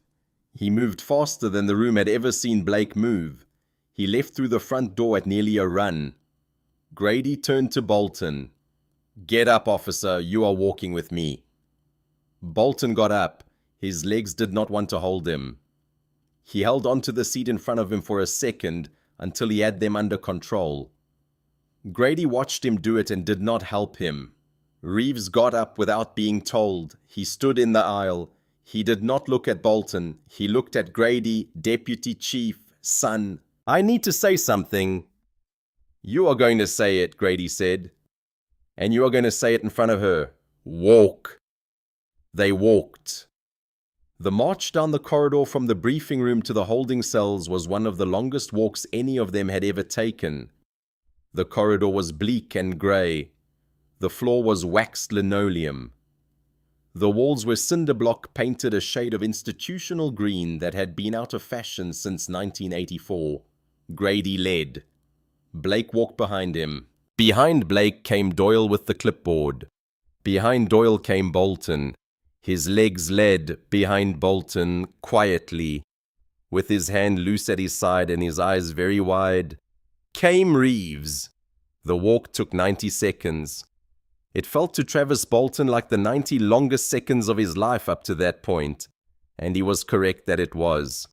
He moved faster than the room had ever seen Blake move. He left through the front door at nearly a run. Grady turned to Bolton. Get up, officer. You are walking with me. Bolton got up. His legs did not want to hold him. He held onto the seat in front of him for a second until he had them under control. Grady watched him do it and did not help him. Reeves got up without being told. He stood in the aisle. He did not look at Bolton. He looked at Grady, Deputy Chief, son. I need to say something. You are going to say it, Grady said. And you are going to say it in front of her. Walk. They walked. The march down the corridor from the briefing room to the holding cells was one of the longest walks any of them had ever taken. The corridor was bleak and grey. The floor was waxed linoleum. The walls were cinder block painted a shade of institutional green that had been out of fashion since 1984. Grady led. Blake walked behind him. Behind Blake came Doyle with the clipboard. Behind Doyle came Bolton. His legs led behind Bolton quietly, with his hand loose at his side and his eyes very wide. Came Reeves. The walk took 90 seconds. It felt to Travis Bolton like the 90 longest seconds of his life up to that point, and he was correct that it was.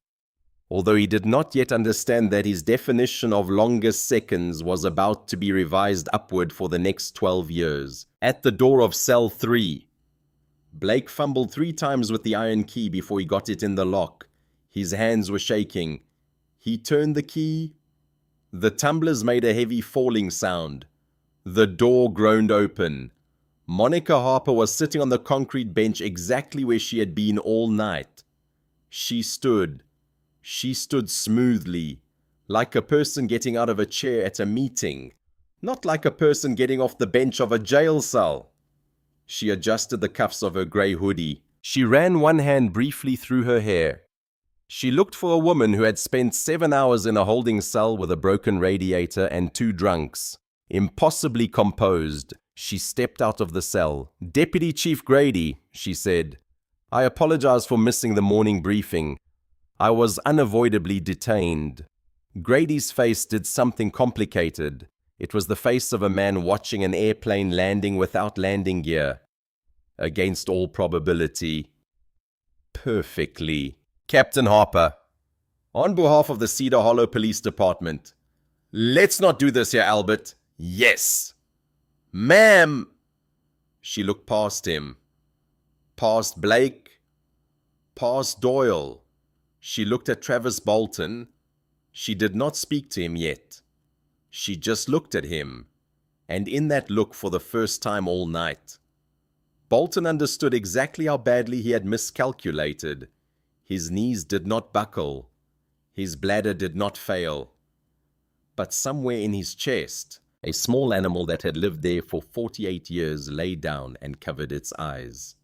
Although he did not yet understand that his definition of longest seconds was about to be revised upward for the next 12 years. At the door of cell 3, Blake fumbled 3 times with the iron key before he got it in the lock. His hands were shaking. He turned the key. The tumblers made a heavy falling sound. The door groaned open. Monica Harper was sitting on the concrete bench exactly where she had been all night. She stood. She stood smoothly, like a person getting out of a chair at a meeting, not like a person getting off the bench of a jail cell. She adjusted the cuffs of her grey hoodie. She ran one hand briefly through her hair. She looked for a woman who had spent 7 hours in a holding cell with a broken radiator and 2 drunks. Impossibly composed, she stepped out of the cell. "Deputy Chief Grady," she said, "I apologize for missing the morning briefing. I was unavoidably detained." Grady's face did something complicated. It was the face of a man watching an airplane landing without landing gear. Against all probability. Perfectly. "Captain Harper, on behalf of the Cedar Hollow Police Department, let's not do this here, Albert." "Yes." "Ma'am." She looked past him. Past Blake. Past Doyle. She looked at Travis Bolton. She did not speak to him yet. She just looked at him. And in that look, for the first time all night, Bolton understood exactly how badly he had miscalculated. His knees did not buckle. His bladder did not fail. But somewhere in his chest, a small animal that had lived there for 48 years lay down and covered its eyes.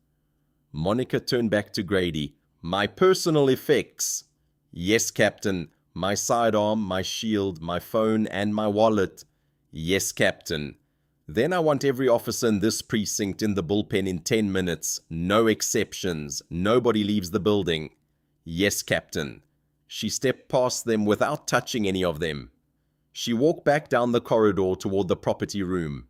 Monica turned back to Grady. "My personal effects." "Yes, Captain. My sidearm, my shield, my phone, and my wallet." "Yes, Captain." "Then I want every officer in this precinct in the bullpen in 10 minutes. No exceptions. Nobody leaves the building." "Yes, Captain." She stepped past them without touching any of them. She walked back down the corridor toward the property room,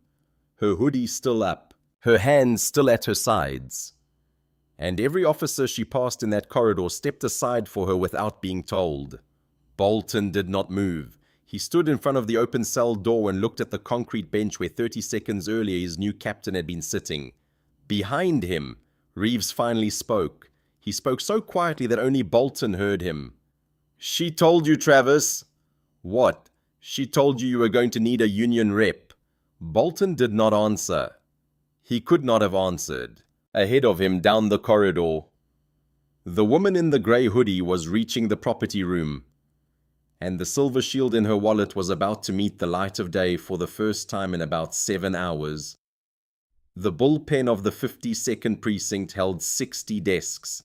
her hoodie still up, her hands still at her sides. And every officer she passed in that corridor stepped aside for her without being told. Bolton did not move. He stood in front of the open cell door and looked at the concrete bench where 30 seconds earlier his new captain had been sitting. Behind him, Reeves finally spoke. He spoke so quietly that only Bolton heard him. "She told you, Travis." "What?" "She told you were going to need a union rep." Bolton did not answer. He could not have answered. Ahead of him, down the corridor, the woman in the grey hoodie was reaching the property room, and the silver shield in her wallet was about to meet the light of day for the first time in about 7 hours. The bullpen of the 52nd precinct held 60 desks,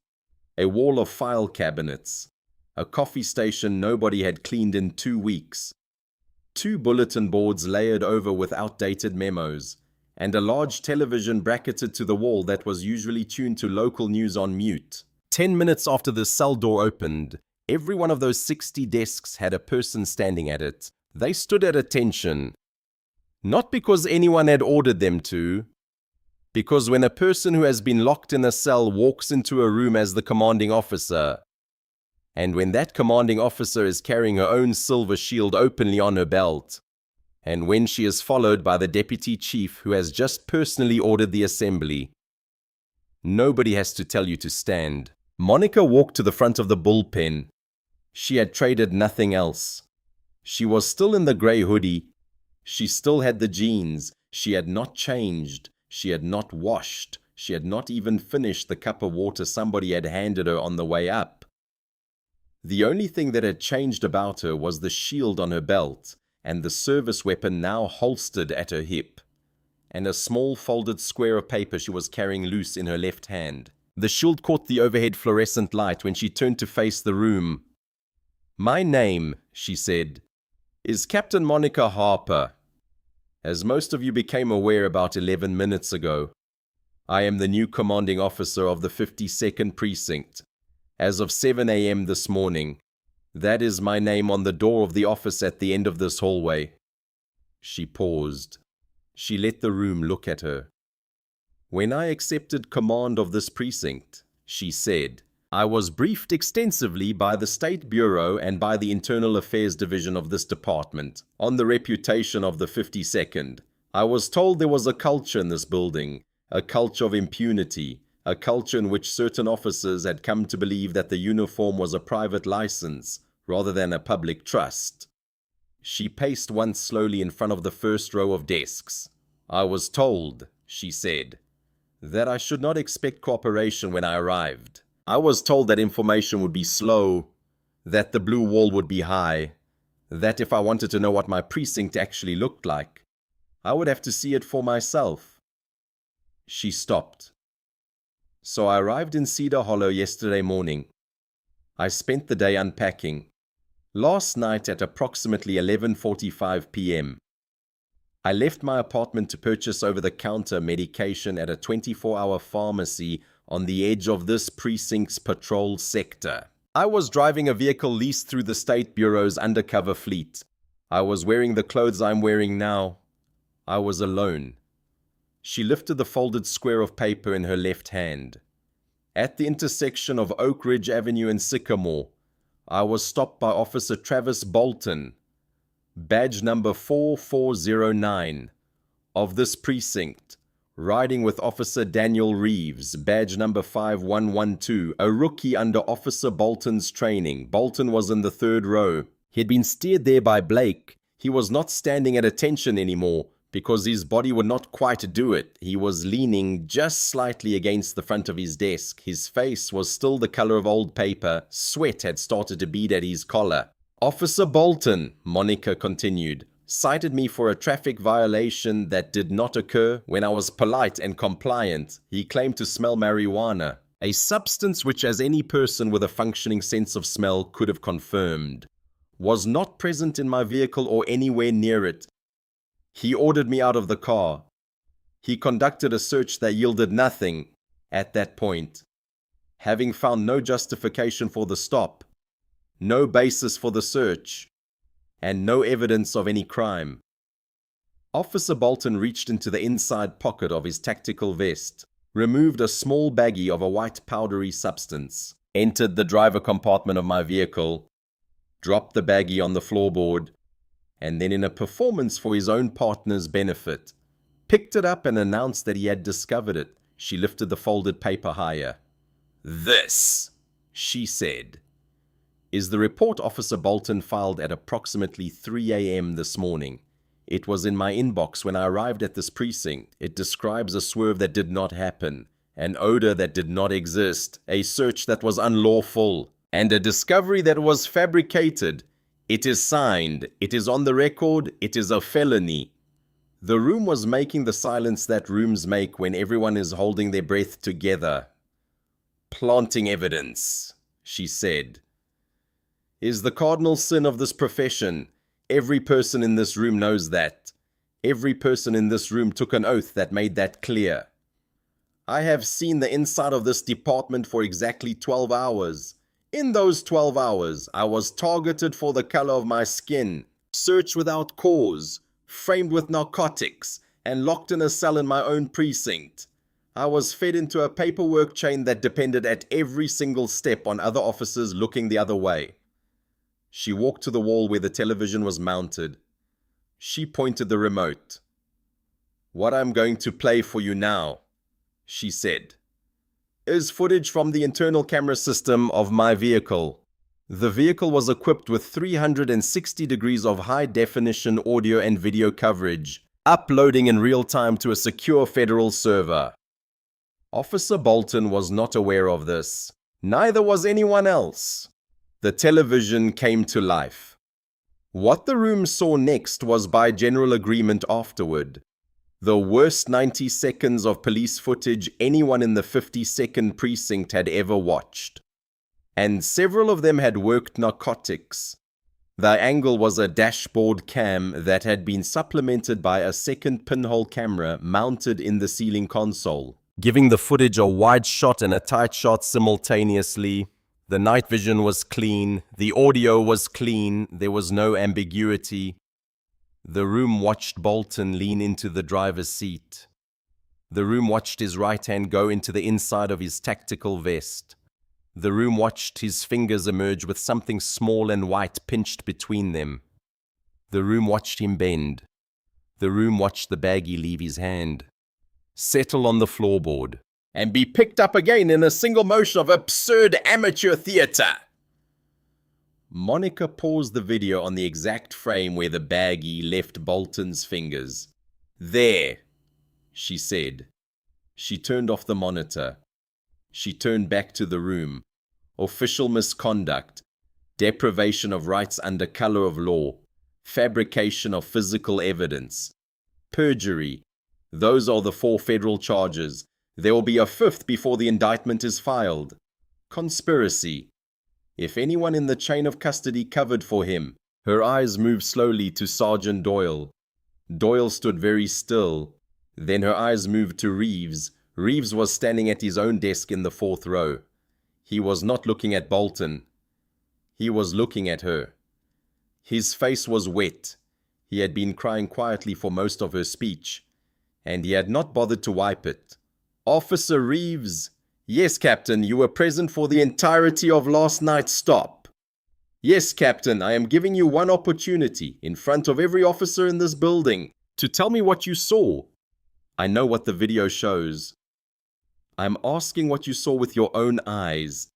a wall of file cabinets, a coffee station nobody had cleaned in 2 weeks, 2 bulletin boards layered over with outdated memos, and a large television bracketed to the wall that was usually tuned to local news on mute. 10 minutes after the cell door opened, every one of those 60 desks had a person standing at it. They stood at attention. Not because anyone had ordered them to, because when a person who has been locked in a cell walks into a room as the commanding officer, and when that commanding officer is carrying her own silver shield openly on her belt, and when she is followed by the deputy chief who has just personally ordered the assembly, nobody has to tell you to stand. Monica walked to the front of the bullpen. She had traded nothing else. She was still in the grey hoodie. She still had the jeans. She had not changed. She had not washed. She had not even finished the cup of water somebody had handed her on the way up. The only thing that had changed about her was the shield on her belt and the service weapon now holstered at her hip. and a small folded square of paper she was carrying loose in her left hand. The shield caught the overhead fluorescent light when she turned to face the room. "My name," she said, "is Captain Monica Harper. As most of you became aware about 11 minutes ago, I am the new commanding officer of the 52nd Precinct. As of 7 a.m. this morning, that is my name on the door of the office at the end of this hallway." She paused. She let the room look at her. "When I accepted command of this precinct," she said, "I was briefed extensively by the State Bureau and by the Internal Affairs Division of this department on the reputation of the 52nd. I was told there was a culture in this building, a culture of impunity, a culture in which certain officers had come to believe that the uniform was a private license rather than a public trust." She paced once slowly in front of the first row of desks. "I was told," she said, "that I should not expect cooperation when I arrived. I was told that information would be slow, that the blue wall would be high, that if I wanted to know what my precinct actually looked like, I would have to see it for myself." She stopped. "So I arrived in Cedar Hollow yesterday morning. I spent the day unpacking. Last night at approximately 11:45 p.m., I left my apartment to purchase over-the-counter medication at a 24-hour pharmacy on the edge of this precinct's patrol sector. I was driving a vehicle leased through the State Bureau's undercover fleet. I was wearing the clothes I'm wearing now. I was alone." She lifted the folded square of paper in her left hand. "At the intersection of Oak Ridge Avenue and Sycamore, I was stopped by Officer Travis Bolton, badge number 4409, of this precinct, riding with Officer Daniel Reeves, badge number 5112, a rookie under Officer Bolton's training. Bolton was in the third row. He had been steered there by Blake. He was not standing at attention anymore, because his body would not quite do it. He was leaning just slightly against the front of his desk. His face was still the color of old paper. Sweat had started to bead at his collar. Officer Bolton," Monica continued, "cited me for a traffic violation that did not occur when I was polite and compliant. He claimed to smell marijuana, a substance which, as any person with a functioning sense of smell could have confirmed, was not present in my vehicle or anywhere near it. He ordered me out of the car. He conducted a search that yielded nothing at that point, having found no justification for the stop, no basis for the search, and no evidence of any crime." Officer Bolton reached into the inside pocket of his tactical vest, removed a small baggie of a white powdery substance, entered the driver compartment of my vehicle, dropped the baggie on the floorboard, and then, in a performance for his own partner's benefit, picked it up and announced that he had discovered it. She lifted the folded paper higher. "This," she said, "is the report Officer Bolton filed at approximately 3 a.m. this morning. It was in my inbox when I arrived at this precinct. It describes a swerve that did not happen, an odor that did not exist, a search that was unlawful, and a discovery that was fabricated. It is signed. It is on the record. It is a felony." The room was making the silence that rooms make when everyone is holding their breath together. "Planting evidence," she said, "is the cardinal sin of this profession. Every person in this room knows that. Every person in this room took an oath that made that clear. I have seen the inside of this department for exactly 12 hours. In those 12 hours, I was targeted for the color of my skin, searched without cause, framed with narcotics, and locked in a cell in my own precinct. I was fed into a paperwork chain that depended at every single step on other officers looking the other way." She walked to the wall where the television was mounted. She pointed the remote. "What I'm going to play for you now," she said, "is footage from the internal camera system of my vehicle." The vehicle was equipped with 360 degrees of high-definition audio and video coverage, uploading in real time to a secure federal server. Officer Bolton was not aware of this. Neither was anyone else. The television came to life. What the room saw next was by general agreement afterward. The worst 90 seconds of police footage anyone in the 52nd precinct had ever watched. And several of them had worked narcotics. The angle was a dashboard cam that had been supplemented by a second pinhole camera mounted in the ceiling console, giving the footage a wide shot and a tight shot simultaneously. The night vision was clean, the audio was clean, there was no ambiguity. The room watched Bolton lean into the driver's seat. The room watched his right hand go into the inside of his tactical vest. The room watched his fingers emerge with something small and white pinched between them. The room watched him bend. The room watched the baggie leave his hand, settle on the floorboard, and be picked up again in a single motion of absurd amateur theatre. Monica paused the video on the exact frame where the baggie left Bolton's fingers. "There," she said. She turned off the monitor. She turned back to the room. Official misconduct, deprivation of rights under color of law, fabrication of physical evidence, perjury. Those are the 4 federal charges. There will be a 5th before the indictment is filed. Conspiracy. If anyone in the chain of custody covered for him. Her eyes moved slowly to Sergeant Doyle. Doyle stood very still. Then her eyes moved to Reeves. Reeves was standing at his own desk in the 4th row. He was not looking at Bolton. He was looking at her. His face was wet. He had been crying quietly for most of her speech, and he had not bothered to wipe it. "Officer Reeves." "Yes, Captain, you were present for the entirety of last night's stop." "Yes, Captain, I am giving you one opportunity, in front of every officer in this building, to tell me what you saw." "I know what the video shows." "I'm asking what you saw with your own eyes.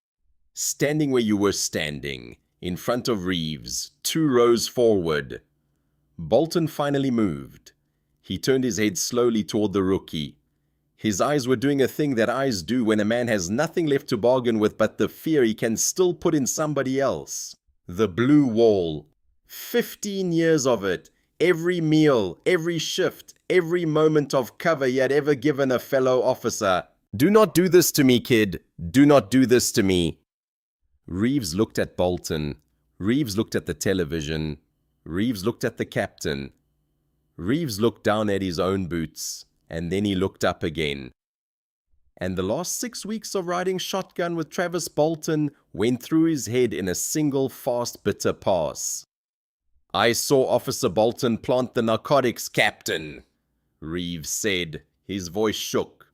Standing where you were standing, in front of Reeves, 2 rows forward." Bolton finally moved. He turned his head slowly toward the rookie. His eyes were doing a thing that eyes do when a man has nothing left to bargain with but the fear he can still put in somebody else. The blue wall. 15 years of it. Every meal, every shift, every moment of cover he had ever given a fellow officer. "Do not do this to me, kid. Do not do this to me." Reeves looked at Bolton. Reeves looked at the television. Reeves looked at the captain. Reeves looked down at his own boots, and then he looked up again. And the last 6 weeks of riding shotgun with Travis Bolton went through his head in a single fast, bitter pass. "I saw Officer Bolton plant the narcotics, Captain," Reeves said. His voice shook.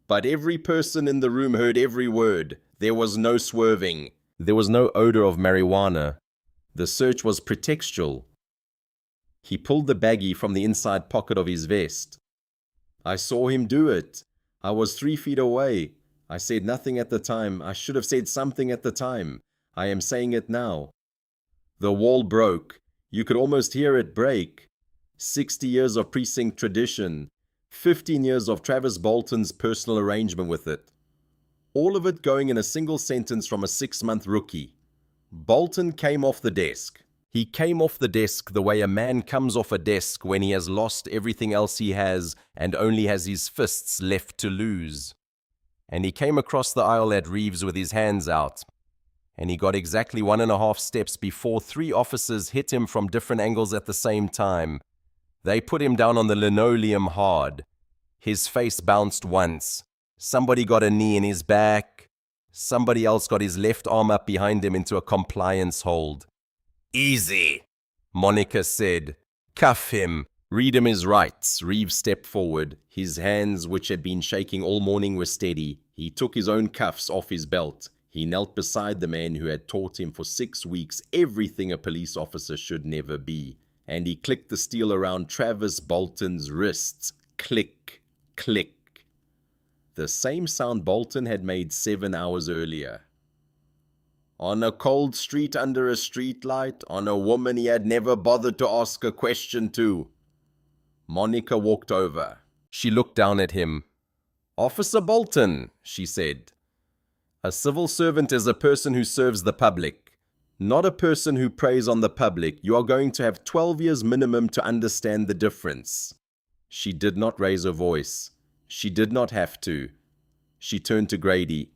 But every person in the room heard every word. There was no swerving. There was no odor of marijuana. The search was pretextual. He pulled the baggie from the inside pocket of his vest. "I saw him do it. I was 3 feet away. I said nothing at the time. I should have said something at the time. I am saying it now." The wall broke. You could almost hear it break. 60 years of precinct tradition. 15 years of Travis Bolton's personal arrangement with it. All of it going in a single sentence from a 6-month rookie. Bolton came off the desk. He came off the desk the way a man comes off a desk when he has lost everything else he has and only has his fists left to lose. And he came across the aisle at Reeves with his hands out. And he got exactly 1.5 steps before 3 officers hit him from different angles at the same time. They put him down on the linoleum hard. His face bounced once. Somebody got a knee in his back. Somebody else got his left arm up behind him into a compliance hold. "Easy," Monica said. "Cuff him. Read him his rights." Reeves stepped forward. His hands, which had been shaking all morning, were steady. He took his own cuffs off his belt. He knelt beside the man who had taught him for 6 weeks everything a police officer should never be. And he clicked the steel around Travis Bolton's wrists. Click, click. The same sound Bolton had made 7 hours earlier. On a cold street under a streetlight, on a woman he had never bothered to ask a question to. Monica walked over. She looked down at him. "Officer Bolton," she said. "A civil servant is a person who serves the public, not a person who preys on the public. You are going to have 12 years minimum to understand the difference." She did not raise her voice. She did not have to. She turned to Grady.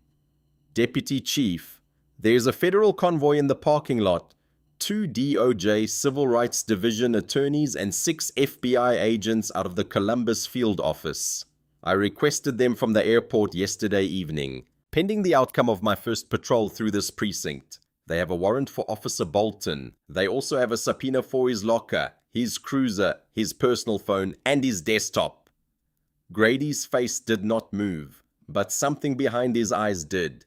Deputy Chief, there's a federal convoy in the parking lot. 2 DOJ Civil Rights Division attorneys and 6 FBI agents out of the Columbus field office. I requested them from the airport yesterday evening. Pending the outcome of my first patrol through this precinct, they have a warrant for Officer Bolton. They also have a subpoena for his locker, his cruiser, his personal phone, and his desktop. Grady's face did not move, but something behind his eyes did.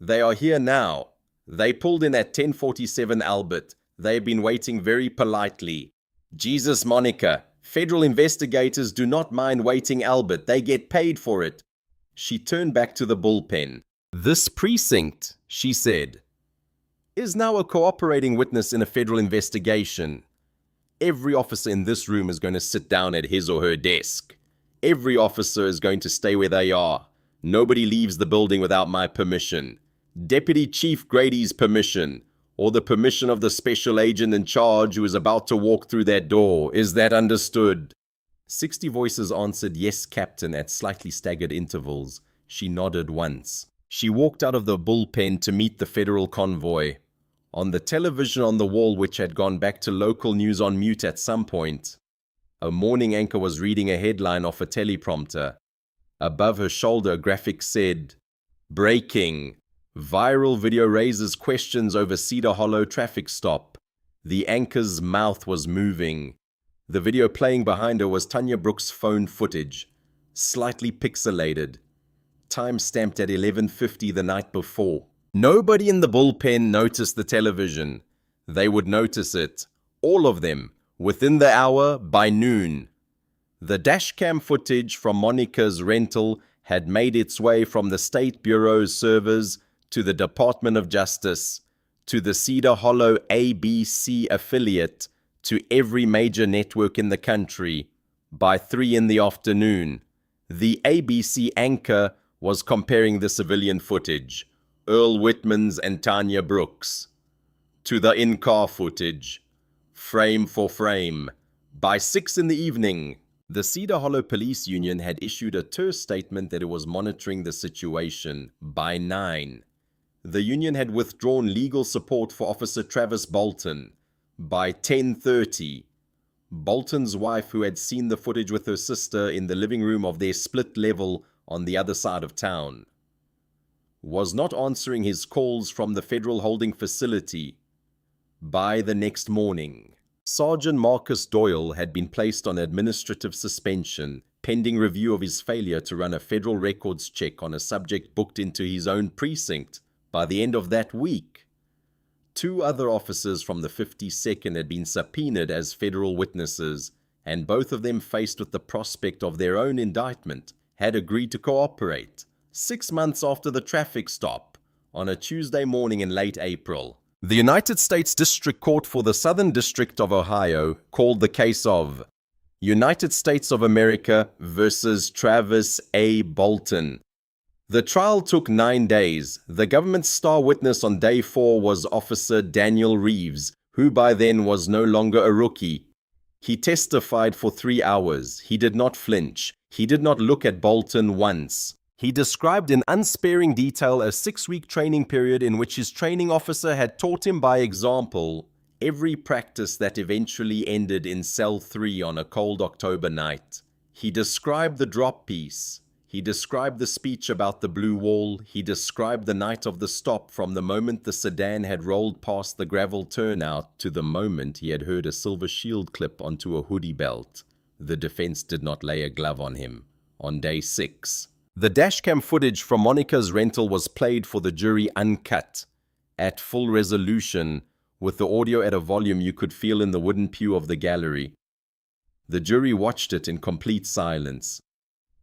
They are here now. They pulled in at 1047 Albert. They've been waiting very politely. Jesus, Monica, federal investigators do not mind waiting Albert. They get paid for it. She turned back to the bullpen. This precinct, she said, is now a cooperating witness in a federal investigation. Every officer in this room is going to sit down at his or her desk. Every officer is going to stay where they are. Nobody leaves the building without my permission. Deputy Chief Grady's permission, or the permission of the special agent in charge who is about to walk through that door. Is that understood? 60 voices answered yes, Captain, at slightly staggered intervals. She nodded once. She walked out of the bullpen to meet the federal convoy. On the television on the wall, which had gone back to local news on mute at some point, a morning anchor was reading a headline off a teleprompter. Above her shoulder, a graphic said, "Breaking. Viral video raises questions over Cedar Hollow traffic stop." The anchor's mouth was moving. The video playing behind her was Tanya Brooks' phone footage, slightly pixelated, time-stamped at 11:50 the night before. Nobody in the bullpen noticed the television. They would notice it, all of them, within the hour by noon. The dashcam footage from Monica's rental had made its way from the State Bureau's servers to the Department of Justice, to the Cedar Hollow ABC affiliate, to every major network in the country. By 3 in the afternoon, the ABC anchor was comparing the civilian footage, Earl Whitman's and Tanya Brooks, to the in-car footage, frame for frame. By 6 in the evening, the Cedar Hollow Police Union had issued a terse statement that it was monitoring the situation. By 9, the union had withdrawn legal support for Officer Travis Bolton. By 10:30, Bolton's wife, who had seen the footage with her sister in the living room of their split level on the other side of town, was not answering his calls from the federal holding facility. By the next morning, Sergeant Marcus Doyle had been placed on administrative suspension pending review of his failure to run a federal records check on a subject booked into his own precinct. By the end of that week, 2 other officers from the 52nd had been subpoenaed as federal witnesses, and both of them, faced with the prospect of their own indictment, had agreed to cooperate. 6 months after the traffic stop, on a Tuesday morning in late April, the United States District Court for the Southern District of Ohio called the case of United States of America versus Travis A. Bolton. The trial took 9 days. The government's star witness on day 4 was Officer Daniel Reeves, who by then was no longer a rookie. He testified for 3 hours. He did not flinch. He did not look at Bolton once. He described in unsparing detail a 6-week training period in which his training officer had taught him by example every practice that eventually ended in cell 3 on a cold October night. He described the drop piece. He described the speech about the blue wall. He described the night of the stop, from the moment the sedan had rolled past the gravel turnout to the moment he had heard a silver shield clip onto a hoodie belt. The defense did not lay a glove on him. On day 6, the dashcam footage from Monica's rental was played for the jury uncut, at full resolution, with the audio at a volume you could feel in the wooden pew of the gallery. The jury watched it in complete silence.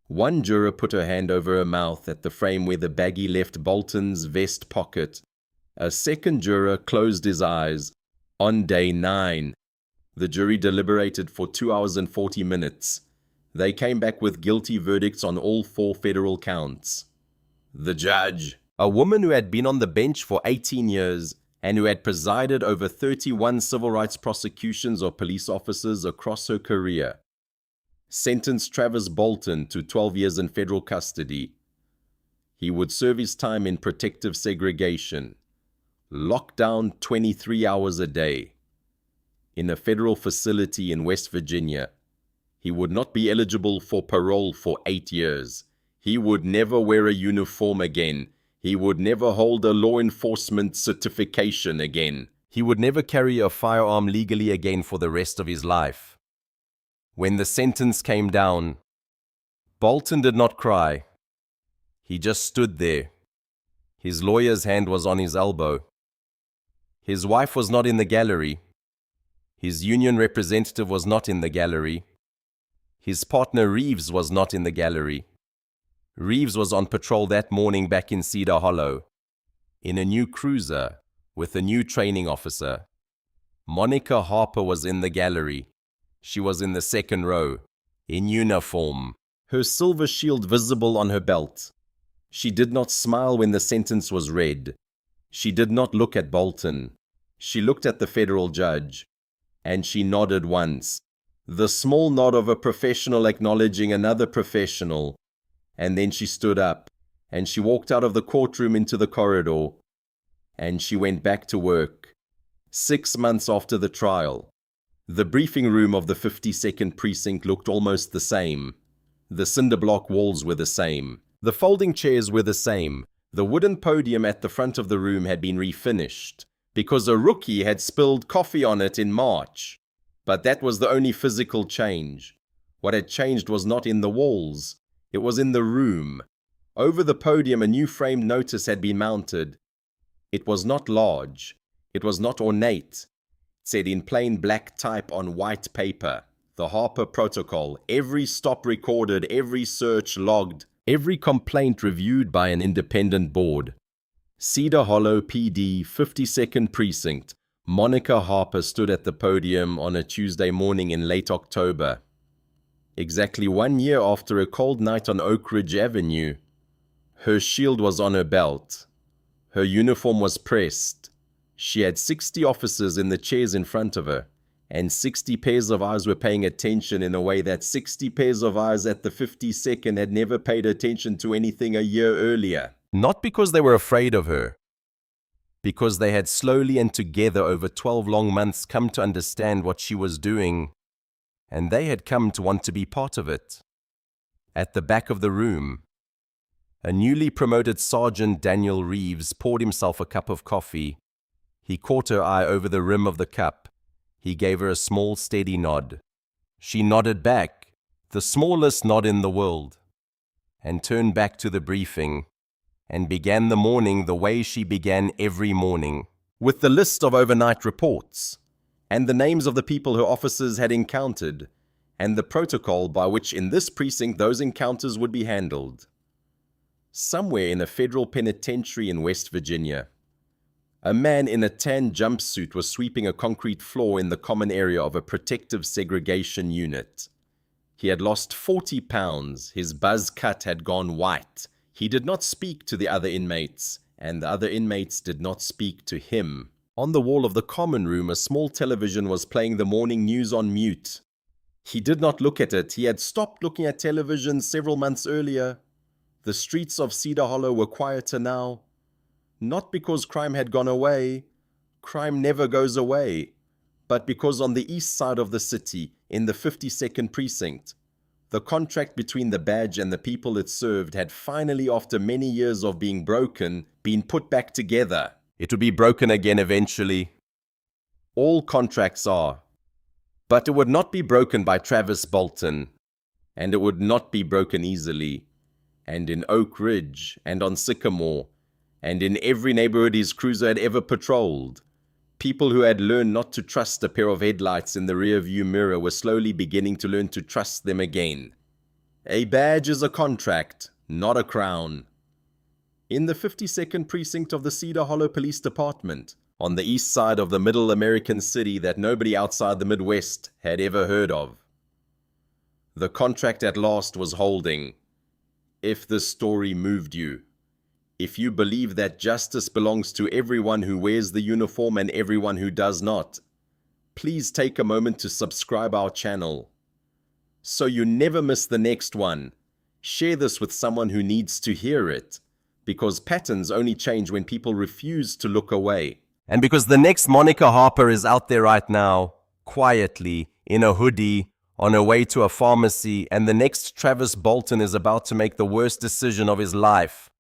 One juror put her hand over her mouth at the frame where the baggie left Bolton's vest pocket. A second juror closed his eyes. On day 9, the jury deliberated for 2 hours and 40 minutes. They came back with guilty verdicts on all 4 federal counts. The judge, a woman who had been on the bench for 18 years and who had presided over 31 civil rights prosecutions of police officers across her career, sentenced Travis Bolton to 12 years in federal custody. He would serve his time in protective segregation, locked down 23 hours a day, in a federal facility in West Virginia. He would not be eligible for parole for 8 years. He would never wear a uniform again. He would never hold a law enforcement certification again. He would never carry a firearm legally again for the rest of his life. When the sentence came down, Bolton did not cry. He just stood there. His lawyer's hand was on his elbow. His wife was not in the gallery. His union representative was not in the gallery. His partner Reeves was not in the gallery. Reeves was on patrol that morning back in Cedar Hollow, in a new cruiser with a new training officer. Monica Harper was in the gallery. She was in the second row, in uniform, her silver shield visible on her belt. She did not smile when the sentence was read. She did not look at Bolton. She looked at the federal judge, and she nodded once. The small nod of a professional acknowledging another professional. And then she stood up, and she walked out of the courtroom into the corridor, and she went back to work. 6 months after the trial, the briefing room of the 52nd precinct looked almost the same. The cinder block walls were the same. The folding chairs were the same. The wooden podium at the front of the room had been refinished, because a rookie had spilled coffee on it in March. But that was the only physical change. What had changed was not in the walls. It was in the room. Over the podium, a new framed notice had been mounted. It was not large. It was not ornate. It said in plain black type on white paper, the Harper Protocol, every stop recorded, every search logged, every complaint reviewed by an independent board. Cedar Hollow PD, 52nd Precinct. Monica Harper stood at the podium on a Tuesday morning in late October. Exactly 1 year after a cold night on Oak Ridge Avenue. Her shield was on her belt. Her uniform was pressed. She had 60 officers in the chairs in front of her, and 60 pairs of eyes were paying attention in a way that 60 pairs of eyes at the 52nd had never paid attention to anything a year earlier. Not because they were afraid of her, because they had slowly and together over 12 long months come to understand what she was doing, and they had come to want to be part of it. At the back of the room, a newly promoted Sergeant Daniel Reeves poured himself a cup of coffee. He caught her eye over the rim of the cup. He gave her a small, steady nod. She nodded back, the smallest nod in the world, and turned back to the briefing, and began the morning the way she began every morning, with the list of overnight reports, and the names of the people her officers had encountered, and the protocol by which in this precinct those encounters would be handled. Somewhere in a federal penitentiary in West Virginia, a man in a tan jumpsuit was sweeping a concrete floor in the common area of a protective segregation unit. He had lost 40 pounds, his buzz cut had gone white. He did not speak to the other inmates, and the other inmates did not speak to him. On the wall of the common room, a small television was playing the morning news on mute. He did not look at it. He had stopped looking at television several months earlier. The streets of Cedar Hollow were quieter now. Not because crime had gone away. Crime never goes away. But because on the east side of the city, in the 52nd precinct, the contract between the badge and the people it served had finally, after many years of being broken, been put back together. It would be broken again eventually. All contracts are. But it would not be broken by Travis Bolton. And it would not be broken easily. And in Oak Ridge, and on Sycamore, and in every neighborhood his cruiser had ever patrolled, people who had learned not to trust a pair of headlights in the rearview mirror were slowly beginning to learn to trust them again. A badge is a contract, not a crown. In the 52nd precinct of the Cedar Hollow Police Department, on the east side of the middle American city that nobody outside the Midwest had ever heard of, the contract at last was holding. If this story moved you, if you believe that justice belongs to everyone who wears the uniform and everyone who does not, please take a moment to subscribe our channel. so you never miss the next one. Share this with someone who needs to hear it, because patterns only change when people refuse to look away. And because the next Monica Harper is out there right now, quietly, in a hoodie, on her way to a pharmacy, and the next Travis Bolton is about to make the worst decision of his life.